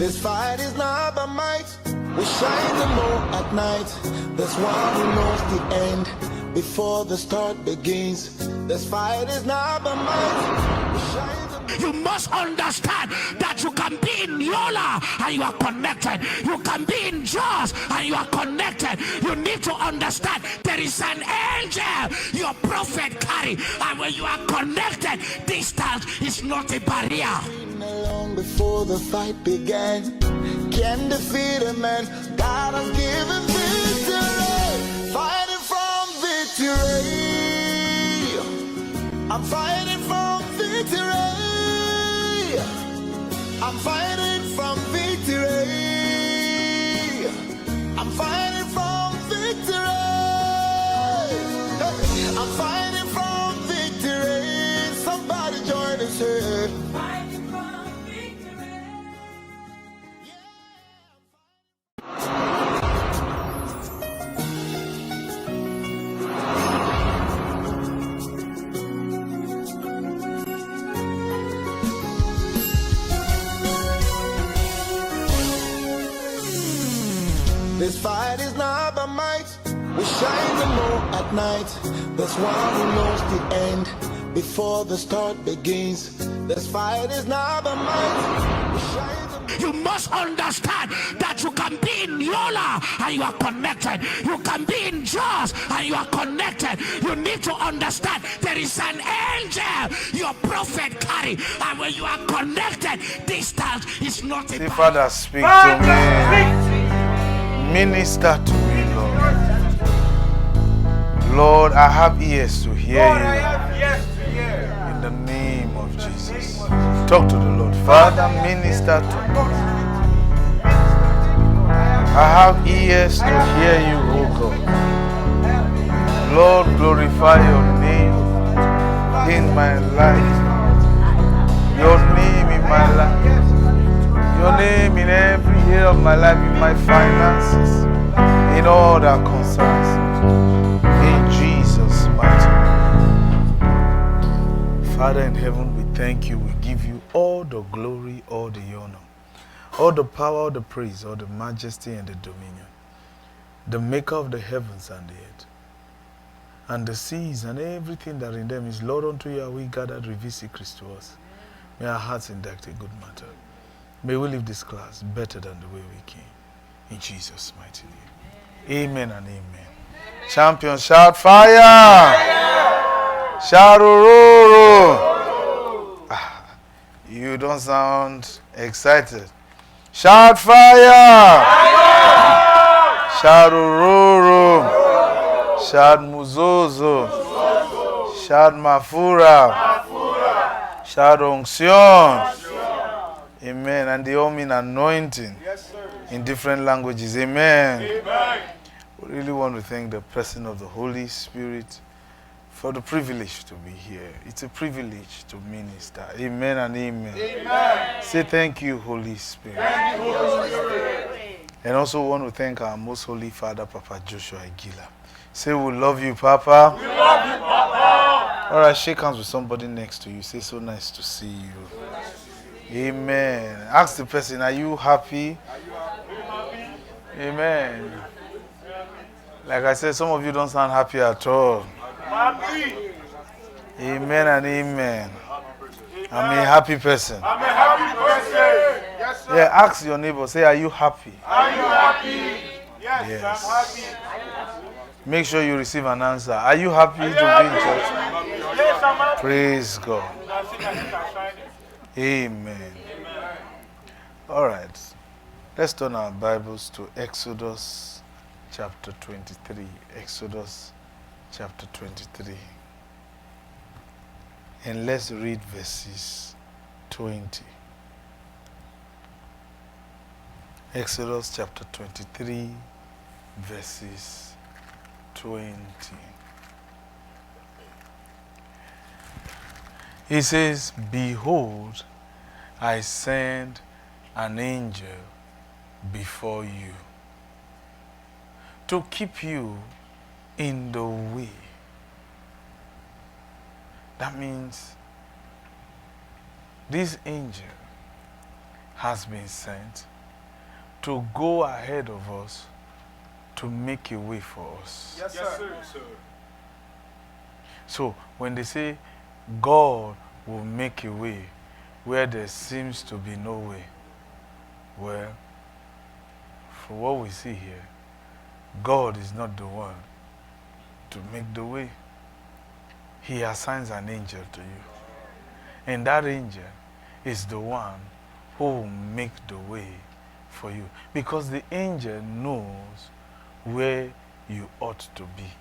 This fight is not by might. We shine the moon at night. There's one who knows the end before the start begins. This fight is not by might. We shine the moon. You must understand that you can be in Yola and you are connected. You can be in Jaws and you are connected. You need to understand there is an angel your prophet carry, and when you are connected, distance is not a barrier. Long before the fight began, can defeat a man. God has given victory. Fighting from victory. I'm fighting from victory. I'm fighting from victory. I'm fighting from victory. I'm fighting from victory. Somebody join us here. Fighting from victory. This fight is not by might. We shine the moon at night. There's one who knows the end before the start begins. This fight is not by might. We shine the moon. You must understand that you can be in Yola and you are connected. You can be in Jaws and you are connected. You need to understand there is an angel your prophet carry, and when you are connected, distance is not a barrier. Father, speak to me. Minister to me, Lord. Lord, I have ears to hear you. In the name of Jesus. Talk to the Lord. Father, minister to me. I have ears to hear you, O God. Lord, glorify your name in my life. Your name in my life. Your name in every area of my life, in my finances, in all that concerns me. In Jesus' mighty name. Father in heaven, we thank you. We give you all the glory, all the honor, all the power, all the praise, all the majesty and the dominion. The maker of the heavens and the earth, and the seas and everything that in them is, Lord, unto you are we gathered, reveal secrets to us. May our hearts induct a good matter. May we leave this class better than the way we came. In Jesus' mighty name. Amen and amen. Champions, shout fire! Fire! Shout ururu! You don't sound excited. Shout fire! Fire! Shout ururu! Shout muzozo! Shout mafura! Shout onction! Amen. And they all mean anointing. Yes, sir. In different languages. Amen. Amen. We really want to thank the person of the Holy Spirit for the privilege to be here. It's a privilege to minister. Amen and amen. Amen. Say thank you, Holy Spirit. Thank you, Holy Spirit. And also want to thank our most holy Father, Papa Joshua Aguila. Say we love you, Papa. We love you, Papa. All right, shake hands with somebody next to you. Say so nice to see you. Amen. Ask the person, are you happy? Are you happy? Amen. Like I said, some of you don't sound happy at all. Happy. Amen and amen. I'm a happy person. I'm a happy person. Yes, sir. Yeah, ask your neighbor, say, are you happy? Are you happy? Yes, I'm happy. Make sure you receive an answer. Are you happy to be in church? Yes, I'm happy. Praise God. Amen. All right. Let's turn our Bibles to Exodus chapter 23. Exodus chapter 23. And let's read verses 20. Exodus chapter 23, verses 20. He says, behold, I send an angel before you to keep you in the way. That means this angel has been sent to go ahead of us to make a way for us. Yes, sir. Yes, sir. So when they say God will make a way where there seems to be no way, well, for what we see here, God is not the one to make the way. He assigns an angel to you. And that angel is the one who will make the way for you. Because the angel knows where you ought to be. Yes,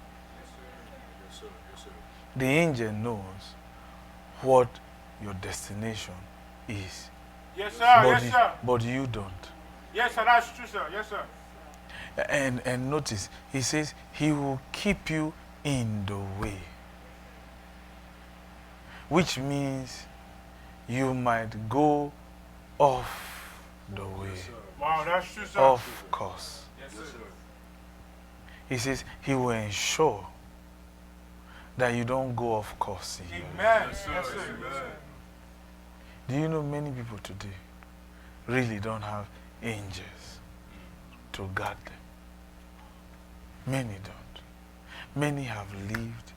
sir. Yes, sir. The angel knows what your destination is. Yes, sir. Yes, sir. But you don't. Yes, sir. That's true, sir. Yes, sir. And notice, he says he will keep you in the way. Which means you might go off the way. Wow, that's true, sir. Off course. Yes, sir. He says he will ensure that you don't go off course. In your life. Amen. Yes, sir. Amen. Do you know many people today really don't have angels to guard them? Many don't. Many have lived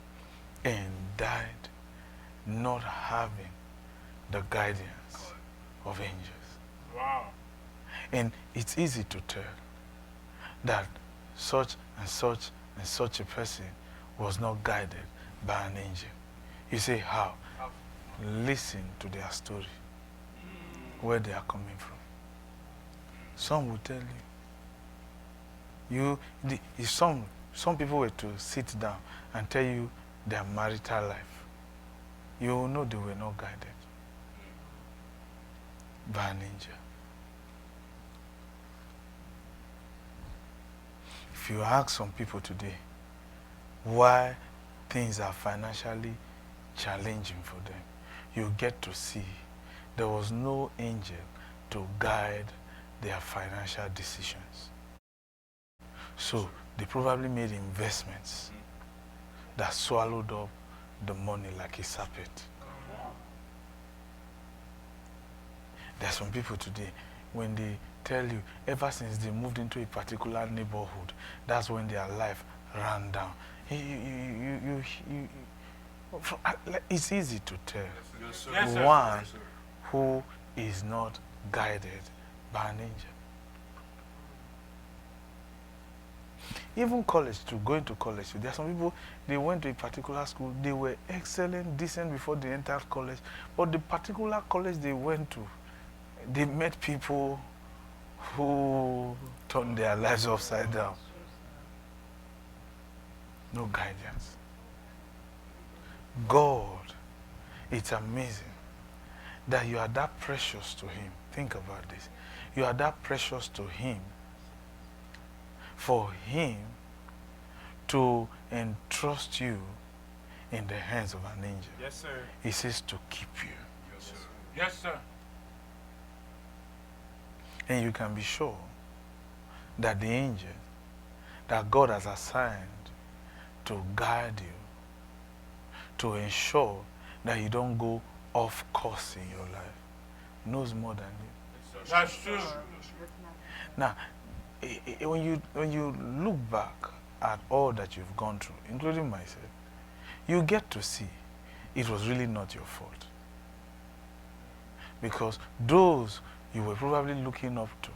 and died not having the guidance of angels. Wow. And it's easy to tell that such and such and such a person was not guided by an angel. You say, how? Listen to their story, where they are coming from. Some will tell you. If some people were to sit down and tell you their marital life, you will know they were not guided by an angel. If you ask some people today why things are financially challenging for them, you get to see there was no angel to guide their financial decisions. So they probably made investments that swallowed up the money like a serpent. There are some people today, when they tell you, ever since they moved into a particular neighborhood, that's when their life ran down. It's easy to tell. Yes, sir. Yes, sir. One Yes, sir. who is not guided by an angel. Even college too, going to college too. There are some people, they went to a particular school, they were excellent, decent before they entered college, but the particular college they went to, they met people who turned their lives upside down. No guidance. God, it's amazing that you are that precious to Him. Think about this. You are that precious to Him for Him to entrust you in the hands of an angel. Yes, sir. He says to keep you. Yes, sir. Yes, sir. And you can be sure that the angel that God has assigned to guide you, to ensure that you don't go off course in your life, knows more than you. That's true. Now, when you look back at all that you've gone through, including myself, you get to see it was really not your fault. Because those you were probably looking up to.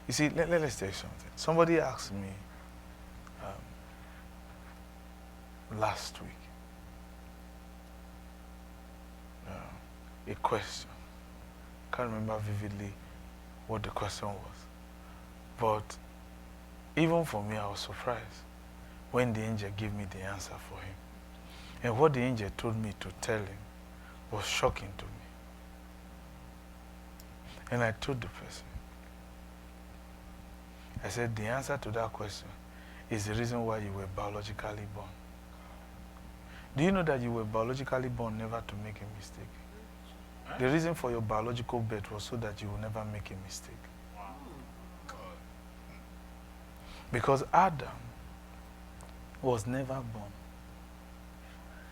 You see, let's tell you something. Somebody asked me last week a question. Can't remember vividly what the question was. But even for me, I was surprised when the angel gave me the answer for him. And what the angel told me to tell him was shocking to me. And I told the person, I said, the answer to that question is the reason why you were biologically born. Do you know that you were biologically born never to make a mistake? The reason for your biological birth was so that you will never make a mistake. Because Adam was never born.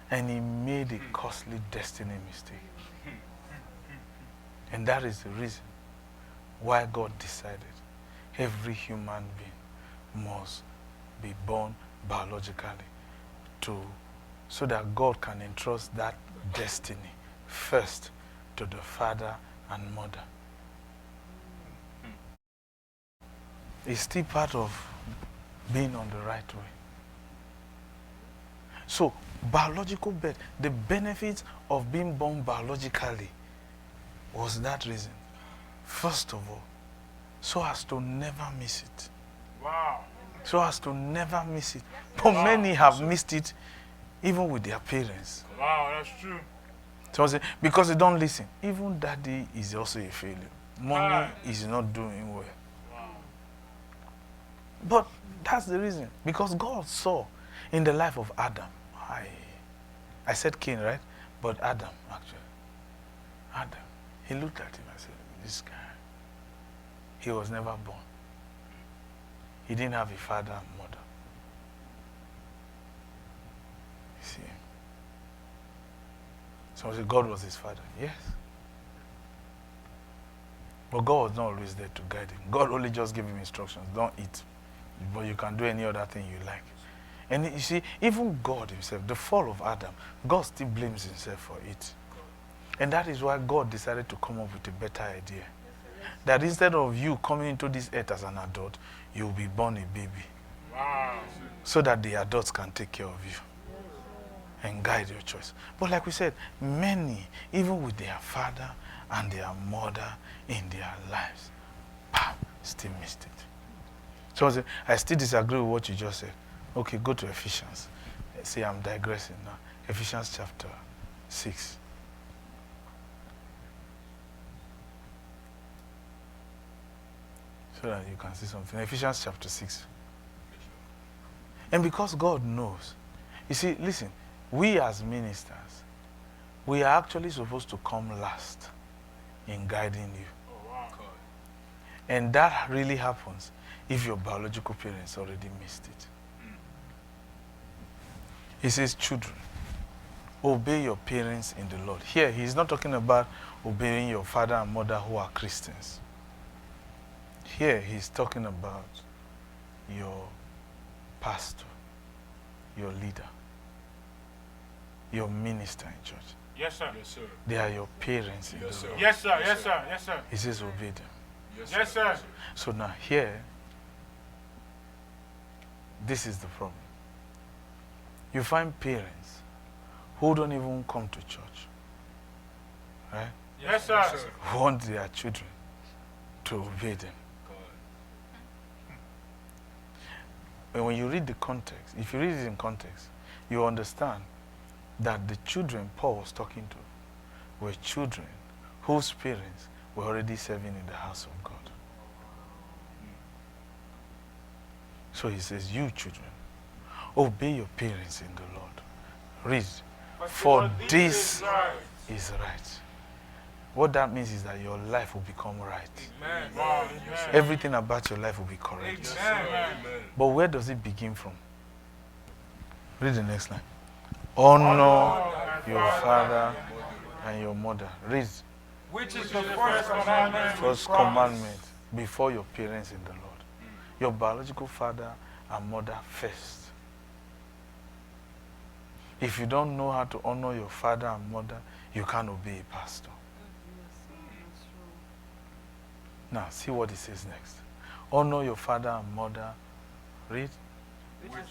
And he made a costly destiny mistake. And that is the reason why God decided every human being must be born biologically so that God can entrust that destiny first to the father and mother. It's still part of being on the right way. So, biological birth, the benefits of being born biologically was that reason. First of all, so as to never miss it. Wow. So as to never miss it. But many have missed it even with their parents. Wow, that's true. So I say, because they don't listen. Even daddy is also a failure. Mommy is not doing well. Wow. But that's the reason. Because God saw in the life of Adam. I said Cain, right? But Adam, actually. Adam. He looked at him and said, this guy, he was never born. He didn't have a father and mother. You see? So God was his father. Yes. But God was not always there to guide him. God only just gave him instructions. Don't eat. But you can do any other thing you like. And you see, even God himself, the fall of Adam, God still blames himself for it. And that is why God decided to come up with a better idea. That instead of you coming into this earth as an adult, you'll be born a baby. Wow. So that the adults can take care of you and guide your choice. But like we said, many, even with their father and their mother in their lives, still missed it. So I still disagree with what you just said. Okay, go to Ephesians. See, I'm digressing now. Ephesians chapter 6. So that you can see something. Ephesians chapter 6. And because God knows, you see, listen, we as ministers, we are actually supposed to come last in guiding you. Oh, wow. And that really happens if your biological parents already missed it. He says, children, obey your parents in the Lord. Here, he's not talking about obeying your father and mother who are Christians. Here, he's talking about your pastor, your leader, your minister in church. Yes, sir. Yes, sir. They are your parents in the Lord. Yes, sir. Yes, sir. Yes, sir. He says, obey them. Yes, sir. So now here, this is the problem. You find parents who don't even come to church, right? Yes, sir. Want their children to obey them. And when you read the context, if you read it in context, you understand that the children Paul was talking to were children whose parents were already serving in the house of God. So he says, you children, obey your parents in the Lord. Read. For this is right. What that means is that your life will become right. Amen. Wow. Everything about your life will be correct. Amen. But where does it begin from? Read the next line. Honor your father and your mother. Read. Which is the first commandment? First commandment before your parents in the Lord. Your biological father and mother first. If you don't know how to honor your father and mother, you can't obey a pastor. Now, see what it says next. Honor your father and mother. Read.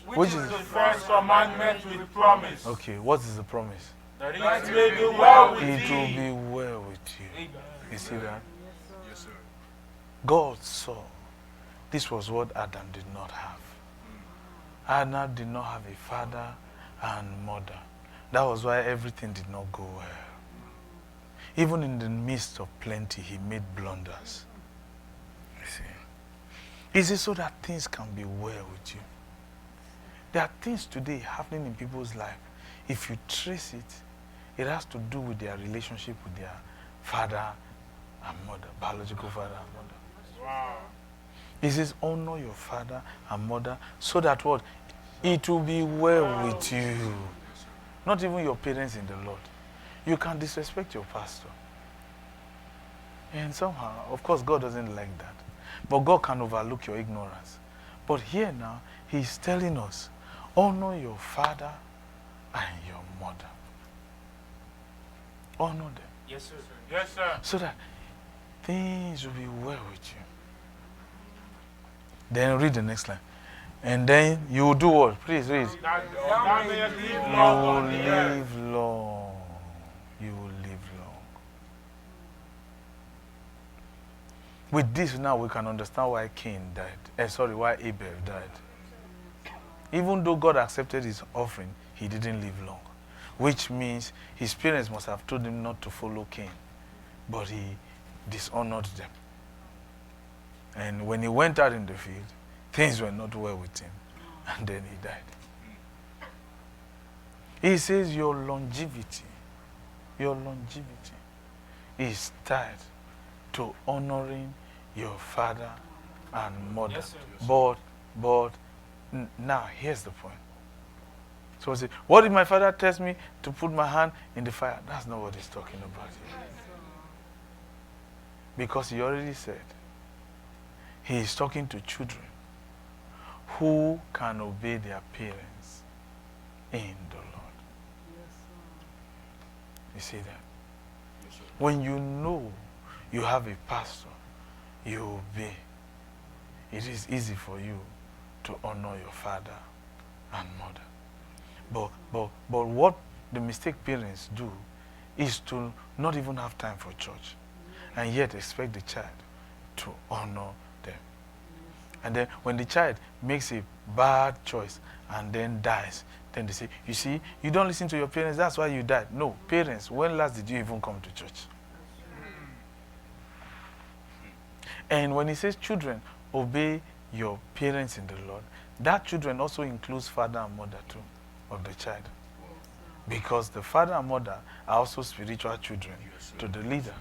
Which is the first commandment with promise. Okay, what is the promise? That it may be well with It will thee. be well with you. You see that? Yes, sir. God saw this was what Adam did not have. Adam did not have a father and mother. That was why everything did not go well. Even in the midst of plenty, he made blunders. You see? Is it so that things can be well with you? There are things today happening in people's life. If you trace it, it has to do with their relationship with their father and mother, biological father and mother. Wow. He says, honor your father and mother so that what? It will be well with you. Not even your parents in the Lord. You can disrespect your pastor. And somehow, of course, God doesn't like that. But God can overlook your ignorance. But here now, he's telling us, honor your father and your mother. Honor them. Yes, sir. Yes, sir. So that things will be well with you. Then read the next line. And then you will do what? Please read. Thou mayest live You long will on the earth. live long. You will live long. With this now we can understand why Cain died. Why Abel died. Even though God accepted his offering, he didn't live long. Which means his parents must have told him not to follow Cain. But he dishonored them. And when he went out in the field, things were not well with him. And then he died. He says your longevity is tied to honoring your father and mother. Yes, sir. But now here's the point. So I say, what if my father tells me to put my hand in the fire? That's not what he's talking about here. Because he already said he is talking to children who can obey their parents in the Lord. You see that? When you know you have a pastor, you obey. It is easy for you to honor your father and mother. But what the mistake parents do is to not even have time for church and yet expect the child to honor them. And then when the child makes a bad choice and then dies, then they say, you see, you don't listen to your parents, that's why you died. No, parents, when last did you even come to church? And when he says children, obey your parents in the Lord, that children also includes father and mother too of the child. Because the father and mother are also spiritual children to the leader.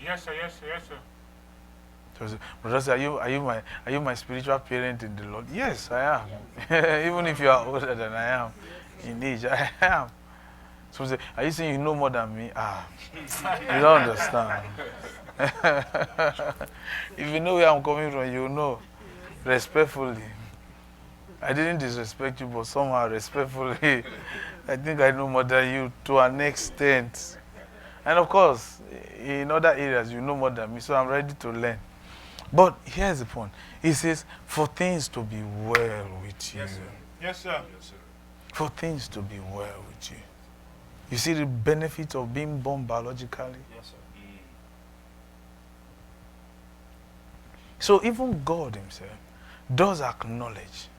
Yes, sir. Yes, sir. Yes, sir. So, Bro.Osi, are you my spiritual parent in the Lord? Yes, I am. Even if you are older than I am in age, I am. So say, are you saying you know more than me? You don't understand. If you know where I'm coming from, you know. Respectfully. I didn't disrespect you, but somehow respectfully, I think I know more than you to an extent. And of course, in other areas, you know more than me, so I'm ready to learn. But here's the point. He says, for things to be well with you. Yes, sir. Yes, sir. For things to be well with you. You see the benefit of being born biologically? Yes, sir. So even God himself does acknowledge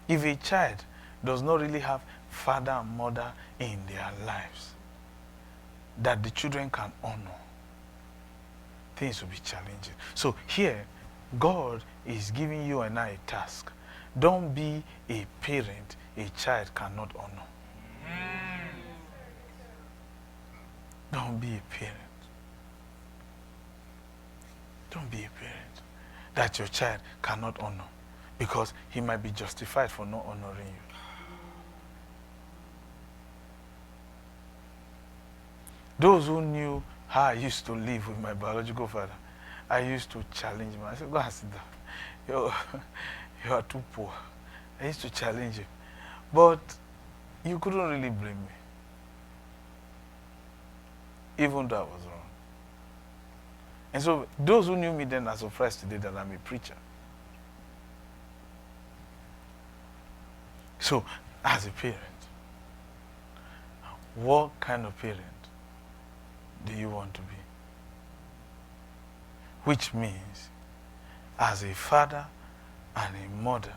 if a child does not really have father and mother in their lives, that the children can honor, things will be challenging. So here, God is giving you and I a task. Don't be a parent a child cannot honor. Don't be a parent. Don't be a parent that your child cannot honor, because he might be justified for not honoring you. Those who knew how I used to live with my biological father, I used to challenge him. I said, go and sit down. You are too poor. I used to challenge him. But you couldn't really blame me, even though I was wrong. And so those who knew me then are surprised today that I'm a preacher. So, as a parent, what kind of parent do you want to be? Which means, as a father and a mother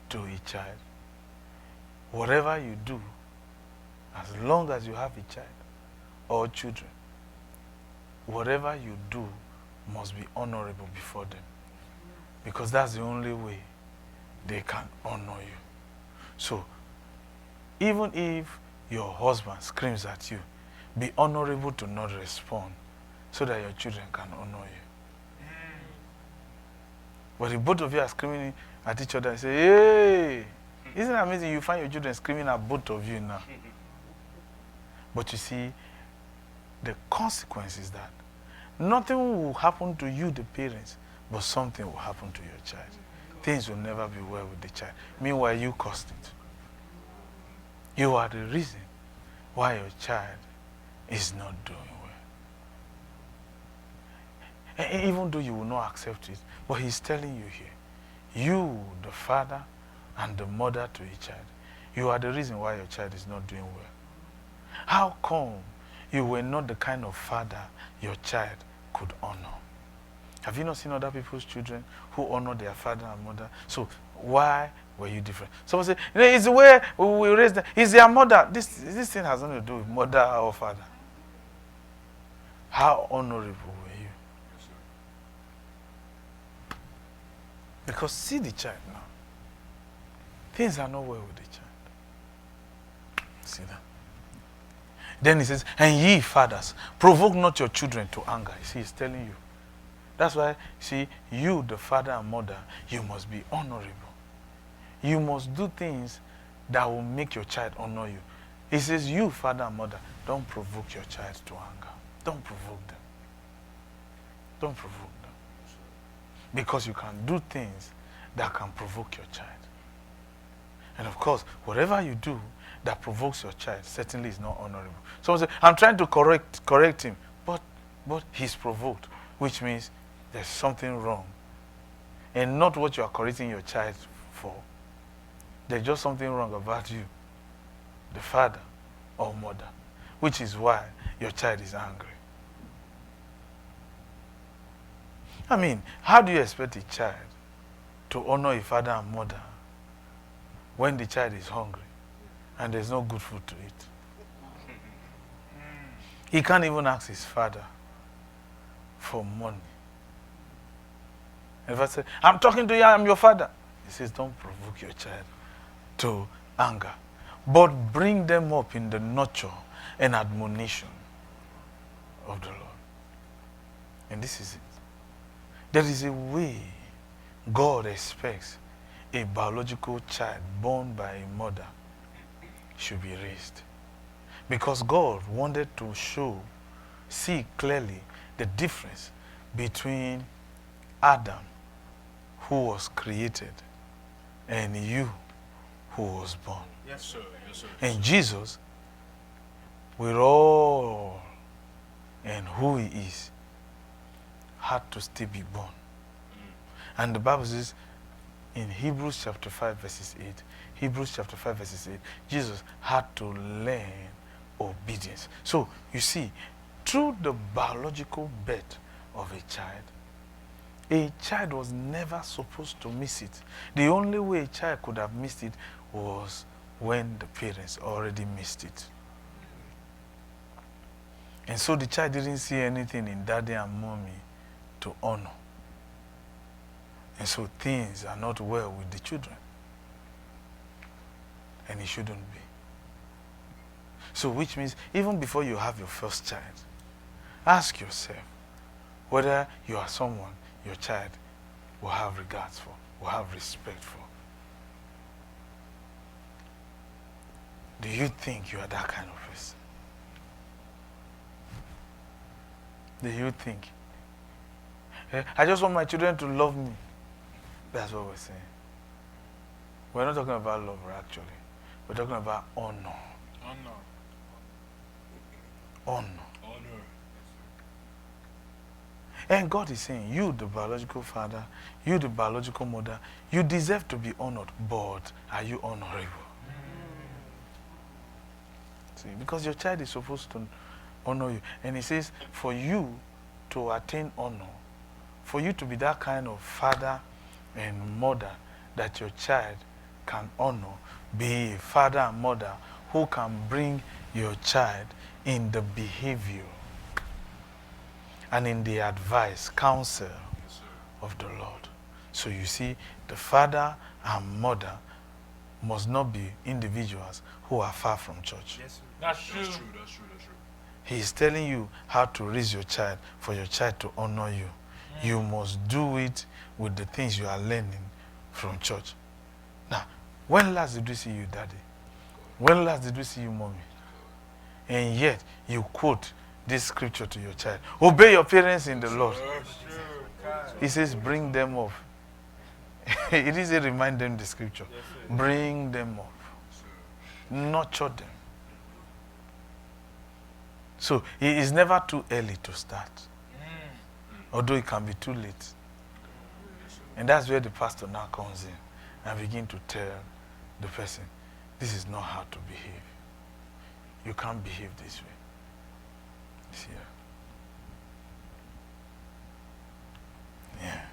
to a child, whatever you do, as long as you have a child or children, whatever you do must be honorable before them. Because that's the only way they can honor you. So, even if your husband screams at you, be honorable to not respond so that your children can honor you. But if both of you are screaming at each other and say, hey, isn't it amazing you find your children screaming at both of you now? But you see, the consequence is that nothing will happen to you, the parents, but something will happen to your child. Things will never be well with the child. Meanwhile, you caused it. You are the reason why your child is not doing well. And even though you will not accept it, but he's telling you here, you, the father and the mother to a child, you are the reason why your child is not doing well. How come you were not the kind of father your child could honor? Have you not seen other people's children who honor their father and mother? So why were you different? Someone say, it's the way we raised them. It's their mother. This thing has nothing to do with mother or father. How honorable were you? Because see the child now. Things are not well with the child. See that? Then he says, and ye fathers, provoke not your children to anger. You see, he's telling you. That's why, see, you, the father and mother, you must be honorable. You must do things that will make your child honor you. He says, you, father and mother, don't provoke your child to anger. Don't provoke them. Don't provoke them. Because you can do things that can provoke your child. And of course, whatever you do that provokes your child certainly is not honorable. Someone says, I'm trying to correct him, but he's provoked, which means there's something wrong. And not what you are correcting your child for. There's just something wrong about you, the father or mother, which is why your child is angry. I mean, how do you expect a child to honor a father and mother when the child is hungry and there's no good food to eat? He can't even ask his father for money. And if I say, I'm talking to you, I'm your father. He says, don't provoke your child to anger, but bring them up in the nurture and admonition of the Lord. And this is it. There is a way God expects a biological child born by a mother should be raised. Because God wanted to see clearly the difference between Adam, who was created, and you, who was born. Yes, sir. Yes, sir. And Jesus, with all and who he is, had to still be born. And the Bible says in Hebrews chapter 5 verses 8, Jesus had to learn obedience. So, you see, through the biological birth of a child was never supposed to miss it. The only way a child could have missed it was when the parents already missed it. And so the child didn't see anything in daddy and mommy to honor. And so things are not well with the children. And it shouldn't be. So which means even before you have your first child, ask yourself whether you are someone your child will have regards for, will have respect for. Do you think you are that kind of person? Do you think? I just want my children to love me. That's what we're saying. We're not talking about love, actually. We're talking about honor. Honor. Honor. Honor. And God is saying, you, the biological father, you, the biological mother, you deserve to be honored, but are you honorable? See, because your child is supposed to honor you. And he says, for you to attain honor, for you to be that kind of father and mother that your child can honor, be a father and mother who can bring your child in the behavior and in the advice, counsel of the Lord. So you see, the father and mother must not be individuals who are far from church. Yes, sir. That's true. That's true. That's true. He is telling you how to raise your child for your child to honor you. You must do it with the things you are learning from church. Now, when last did we see you, daddy? When last did we see you, mommy? And yet, you quote this scripture to your child. Obey your parents in the Lord. He says, bring them up. It is a remind them the scripture. Bring them up. Nurture them. So it is never too early to start. Although it can be too late. And that's where the pastor now comes in and begin to tell the person, this is not how to behave. You can't behave this way. See? Yeah.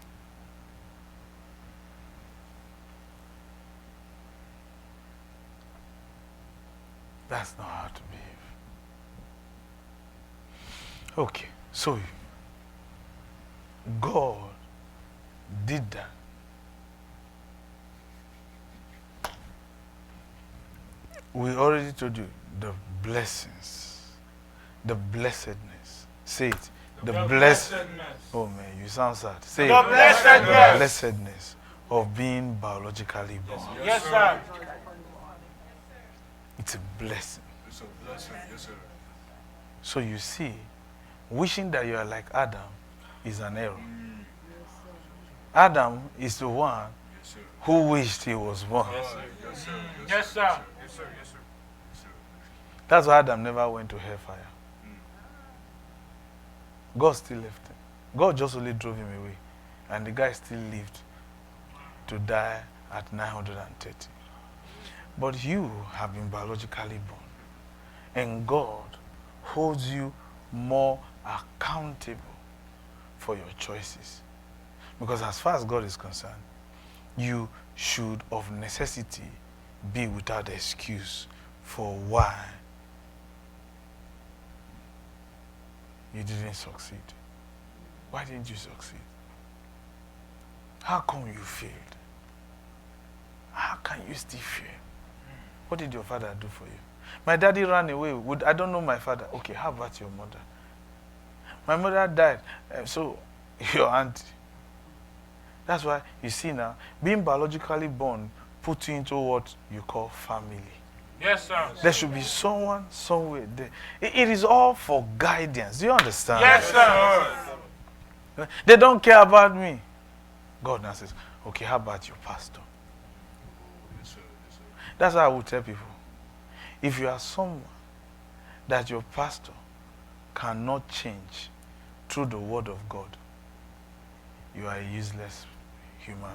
That's not how to behave. Okay, so God did that. We already told you the blessings, the blessedness. Say it. The blessedness. Oh man, you sound sad. Say the it. blessedness. The blessedness of being biologically born. Yes, sir. It's a blessing. It's a blessing. Yes, sir. So you see, wishing that you are like Adam is an error. Adam is the one who wished he was born. Yes, sir. Yes, sir. Yes, sir. Yes, sir. Yes, sir. Yes, sir. That's why Adam never went to hellfire. God still left him. God just only drove him away. And the guy still lived to die at 930. But you have been biologically born. And God holds you more accountable for your choices. Because as far as God is concerned, you should of necessity be without excuse for why you didn't succeed. Why didn't you succeed? How come you failed? How can you still fail? What did your father do for you? My daddy ran away. I don't know my father. Okay, how about your mother? My mother died. So, your auntie. That's why, you see now, being biologically born puts you into what you call family. Yes, sir. There should be someone somewhere there. It is all for guidance. Do you understand? Yes, sir. They don't care about me. God now says, okay, how about your pastor? Yes, sir. Yes, sir. That's how I would tell people. If you are someone that your pastor cannot change through the word of God, you are a useless human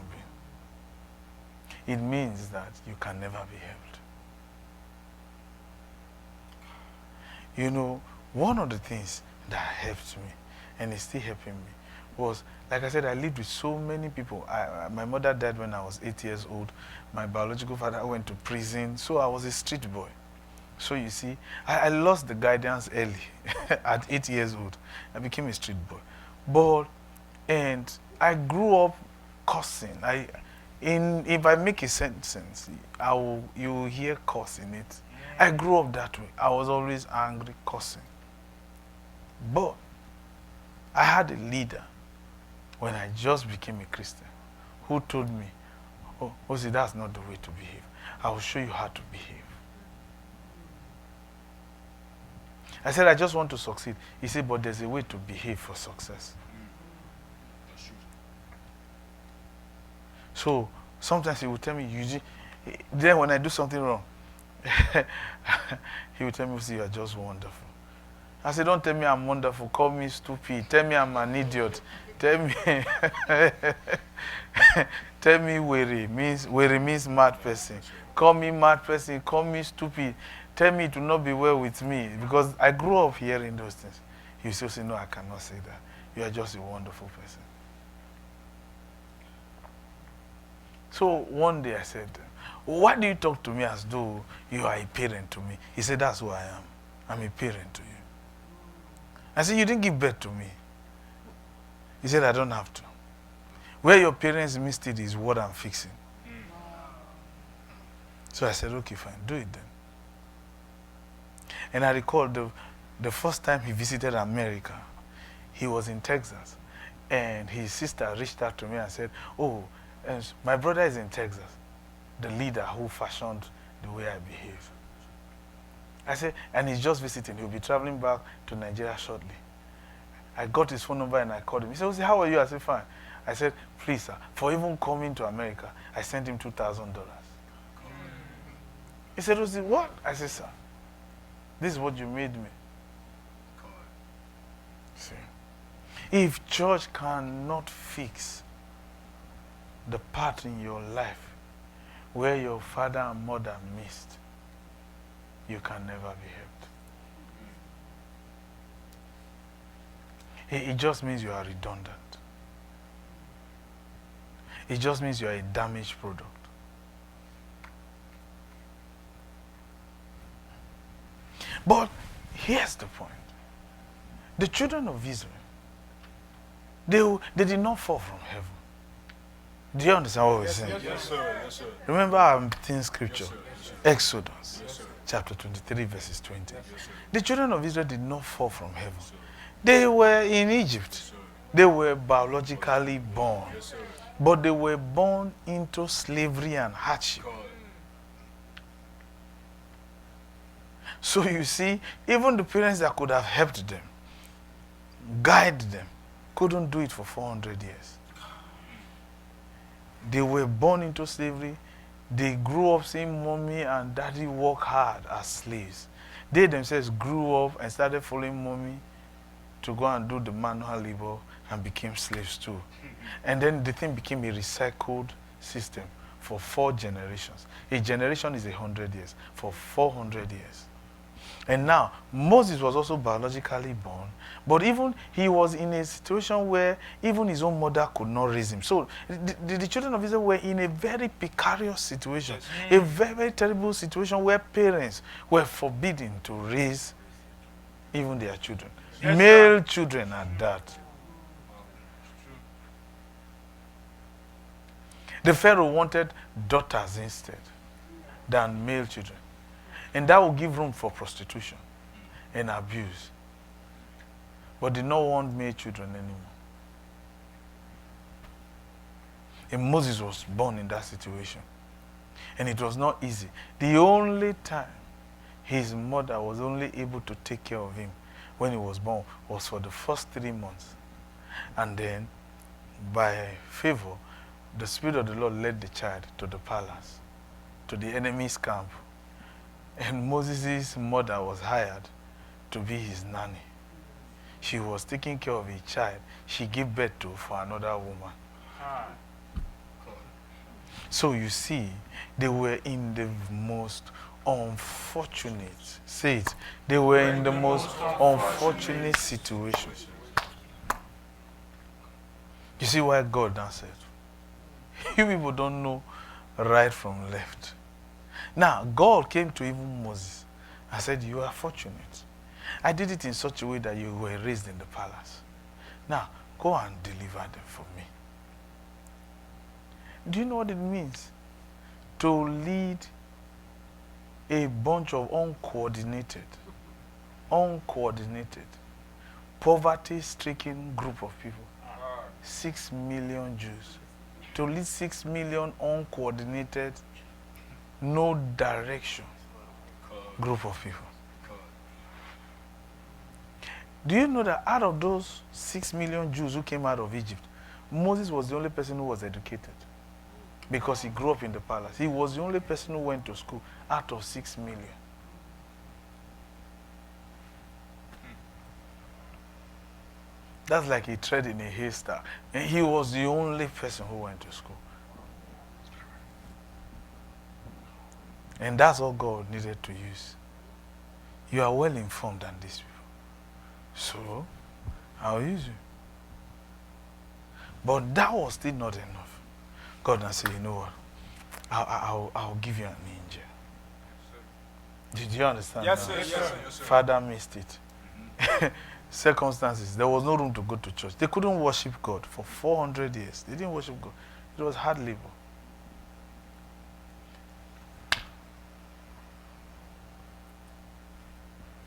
being. It means that you can never be helped. You know, one of the things that helped me, and is still helping me, was, like I said, I lived with so many people. My mother died when I was 8 years old. My biological father went to prison, so I was a street boy. So you see, I lost the guidance early. At 8 years old, I became a street boy. And I grew up cursing. If I make a sentence, you will hear curse in it. I grew up that way. I was always angry, cursing. But I had a leader when I just became a Christian who told me, oh, Osi, that's not the way to behave. I will show you how to behave. I said, I just want to succeed. He said, but there's a way to behave for success. So sometimes he would tell me, then when I do something wrong, he would tell me, see, you are just wonderful. I said, don't tell me I'm wonderful. Call me stupid. Tell me I'm an idiot. Tell me, tell me weary means mad person. Call me mad person. Call me stupid. Tell me to not be well with me. Because I grew up hearing those things. He used to say, no, I cannot say that. You are just a wonderful person. So one day I said, why do you talk to me as though you are a parent to me? He said, that's who I am. I'm a parent to you. I said, you didn't give birth to me. He said, I don't have to. Where your parents missed it is what I'm fixing. So I said, okay, fine, do it then. And I recall the first time he visited America, he was in Texas. And his sister reached out to me and said, oh, my brother is in Texas, the leader who fashioned the way I behave. I said, and he's just visiting. He'll be traveling back to Nigeria shortly. I got his phone number and I called him. He said, how are you? I said, fine. I said, please, sir, for even coming to America, I sent him $2,000. He said, Osi, what? I said, sir, this is what you made me. See, if church cannot fix the part in your life where your father and mother missed, you can never be helped. It just means you are redundant. It just means you are a damaged product. But here's the point. The children of Israel, they did not fall from heaven. Do you understand what we're saying? Yes, sir. Yes, sir. Remember our theme scripture, Yes, sir. Yes, sir. Exodus, Yes, sir. chapter 23, verses 20. Yes, sir. The children of Israel did not fall from heaven. They were in Egypt. Yes, sir. They were biologically born. Yes, sir. But they were born into slavery and hardship. God. So you see, even the parents that could have helped them, guided them, couldn't do it for 400 years. They were born into slavery. They grew up seeing mommy and daddy work hard as slaves. They themselves grew up and started following mommy to go and do the manual labor and became slaves too. And then the thing became a recycled system for 4 generations. A generation is 100 years, for 400 years. And now, Moses was also biologically born, but even he was in a situation where even his own mother could not raise him. So the children of Israel were in a very precarious situation, a very, very terrible situation where parents were forbidden to raise even their children. Yes, Male children at that. The Pharaoh wanted daughters instead than male children. And that will give room for prostitution and abuse. But did not want male children anymore. And Moses was born in that situation. And it was not easy. The only time his mother was only able to take care of him when he was born was for the first 3 months. And then, by favor, the Spirit of the Lord led the child to the palace, to the enemy's camp. And Moses' mother was hired to be his nanny. She was taking care of a child she gave birth to for another woman. So you see, they were in the most unfortunate, say it, they were in the most unfortunate situation. You see why God now said, you people don't know right from left. Now, God came to even Moses and said, you are fortunate. I did it in such a way that you were raised in the palace. Now, go and deliver them for me. Do you know what it means to lead a bunch of uncoordinated, poverty-stricken group of people? 6 million Jews. To lead 6 million uncoordinated, no direction group of people. Do you know that out of those 6 million Jews who came out of Egypt, Moses was the only person who was educated because he grew up in the palace. He was the only person who went to school out of 6 million. That's like a thread in a haystack. And he was the only person who went to school. And that's all God needed to use. You are well informed than these people. So, I'll use you. But that was still not enough. God now said, you know what? I'll give you an angel. Did you understand? Yes, that? sir. Yes, sir. Yes, sir. Father missed it. Circumstances. There was no room to go to church. They couldn't worship God for 400 years. They didn't worship God. It was hard labor.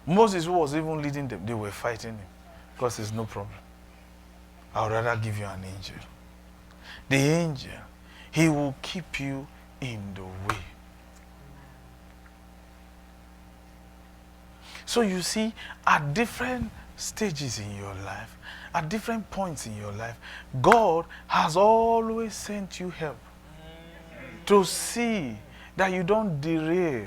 Moses, who was even leading them, they were fighting him because there's no problem. I would rather give you an angel. The angel, he will keep you in the way. So you see, at different stages in your life, at different points in your life, God has always sent you help to see that you don't derail,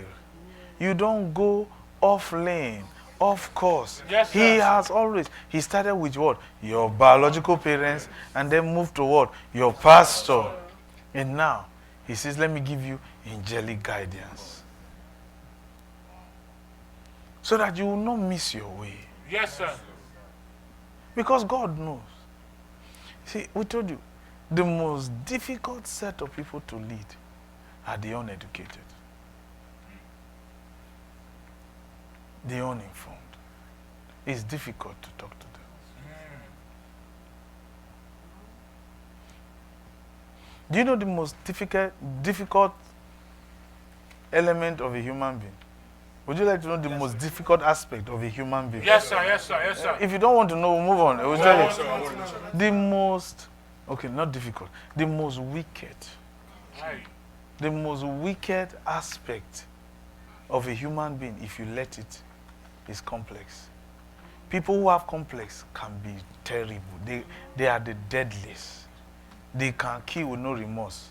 you don't go off lane, off course. Yes, sir. He has always, he started with what? Your biological parents, and then moved to what? Your pastor. And now, he says, let me give you angelic guidance. So that you will not miss your way. Yes, sir. Because God knows. See, we told you, the most difficult set of people to lead are the uneducated, the uninformed. It's difficult to talk to them. Do you know the most difficult element of a human being? Would you like to know the most difficult aspect of a human being? Yes, sir. Yes, sir. Yes, sir. If you don't want to know, we'll move on. I will tell you. The most, okay, not difficult, the most wicked, Right. the most wicked aspect of a human being, if you let it, is complex. People who have complex can be terrible. They are the deadliest. They can kill with no remorse.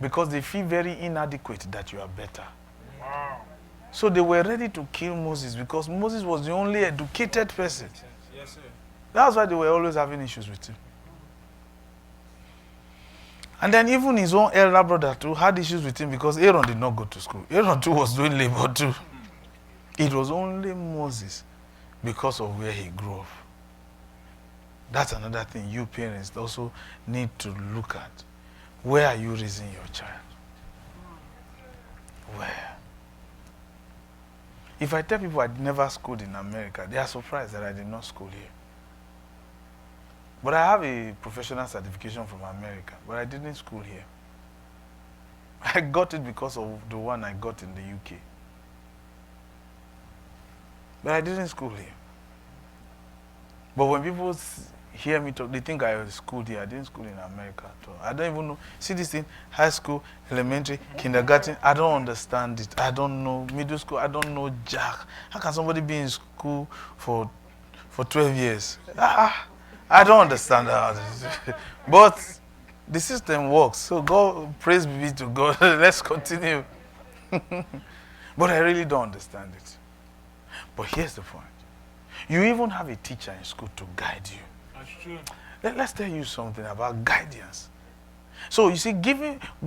Because they feel very inadequate that you are better. Wow. So they were ready to kill Moses because Moses was the only educated person. Yes, sir. That's why they were always having issues with him. And then even his own elder brother too had issues with him because Aaron did not go to school. Aaron too was doing labor too. It was only Moses because of where he grew up. That's another thing you parents also need to look at. Where are you raising your child? Where? If I tell people I never schooled in America, they are surprised that I did not school here. But I have a professional certification from America, but I didn't school here. I got it because of the one I got in the UK. But I didn't school here. But when people hear me talk, they think I was schooled here. I didn't school in America at all. I don't even know. See this thing, high school, elementary, kindergarten, I don't understand it. I don't know. Middle school, I don't know jack. How can somebody be in school for 12 years? I don't understand that. But the system works. So God, praise be to God. Let's continue. But I really don't understand it. But here's the point. You even have a teacher in school to guide you. That's true. Let's tell you something about guidance. So you see,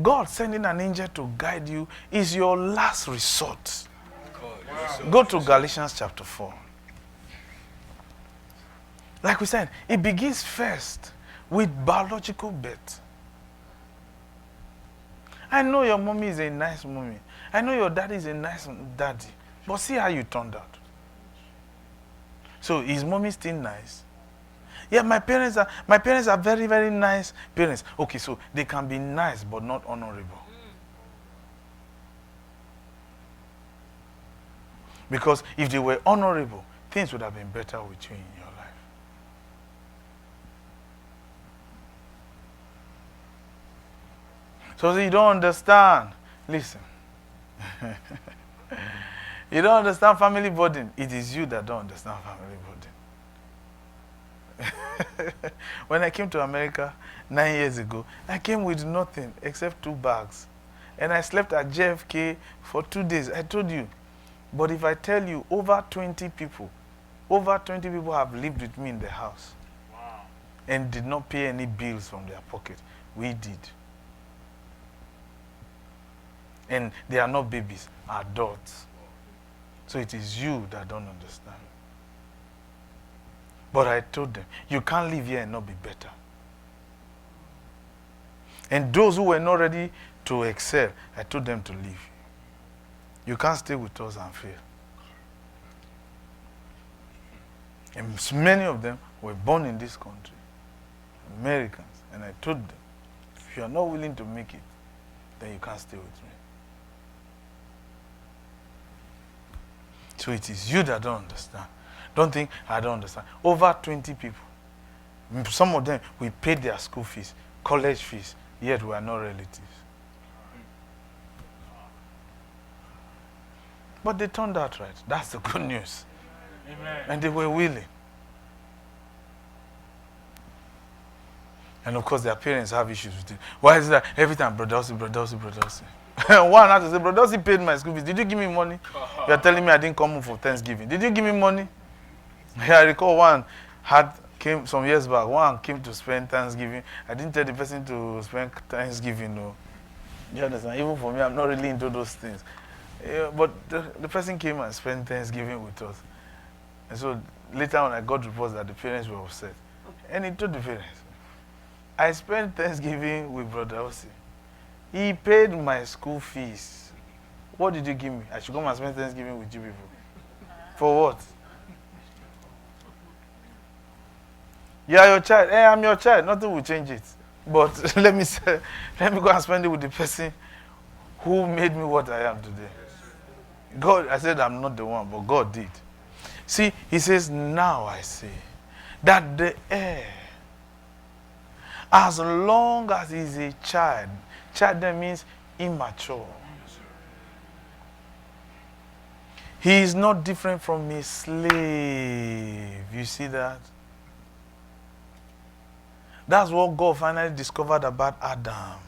God sending an angel to guide you is your last resort. Wow. Go to Galatians chapter 4. Like we said, it begins first with biological birth. I know your mommy is a nice mommy. I know your daddy is a nice daddy. But see how you turned out. So is mommy still nice? Yeah, my parents are very, very nice parents. Okay, so they can be nice but not honorable. Because if they were honorable, things would have been better with you in your life. So you don't understand. Listen. You don't understand family burden. It is you that don't understand family burden. When I came to America 9 years ago, I came with nothing except 2 bags. And I slept at JFK for 2 days. I told you. But if I tell you, over 20 people have lived with me in the house. Wow. And did not pay any bills from their pocket. We did. And they are not babies, adults. So it is you that don't understand. But I told them, you can't live here and not be better. And those who were not ready to excel, I told them to leave. You can't stay with us and fail. And many of them were born in this country, Americans. And I told them, if you are not willing to make it, then you can't stay with me. So it is you that don't understand. Don't think I don't understand. Over 20 people. Some of them, we paid their school fees, college fees, yet we are not relatives. But they turned out right. That's the good news. Amen. And they were willing. And of course, their parents have issues with it. Why is it that every time, Bro.Osi? One had to say, Bro.Osi paid my school fees. Did you give me money? You're telling me I didn't come home for Thanksgiving. Did you give me money? Yeah, I recall one came some years back. One came to spend Thanksgiving. I didn't tell the person to spend Thanksgiving. No. You understand? Even for me, I'm not really into those things. Yeah, but the person came and spent Thanksgiving with us. And so later on, I got reports that the parents were upset. And he told the parents, I spent Thanksgiving with Bro.Osi. He paid my school fees. What did you give me? I should come and spend Thanksgiving with you people. For what? You are your child. Hey, I'm your child. Nothing will change it. But let me go and spend it with the person who made me what I am today. God, I said I'm not the one, but God did. See, he says, now I say that the heir, as long as he's a child that means immature. He is not different from a slave. You see that? That's what God finally discovered about Adam.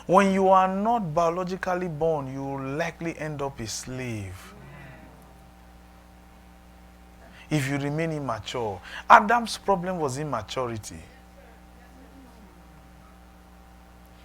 When you are not biologically born, you will likely end up a slave. If you remain immature. Adam's problem was immaturity.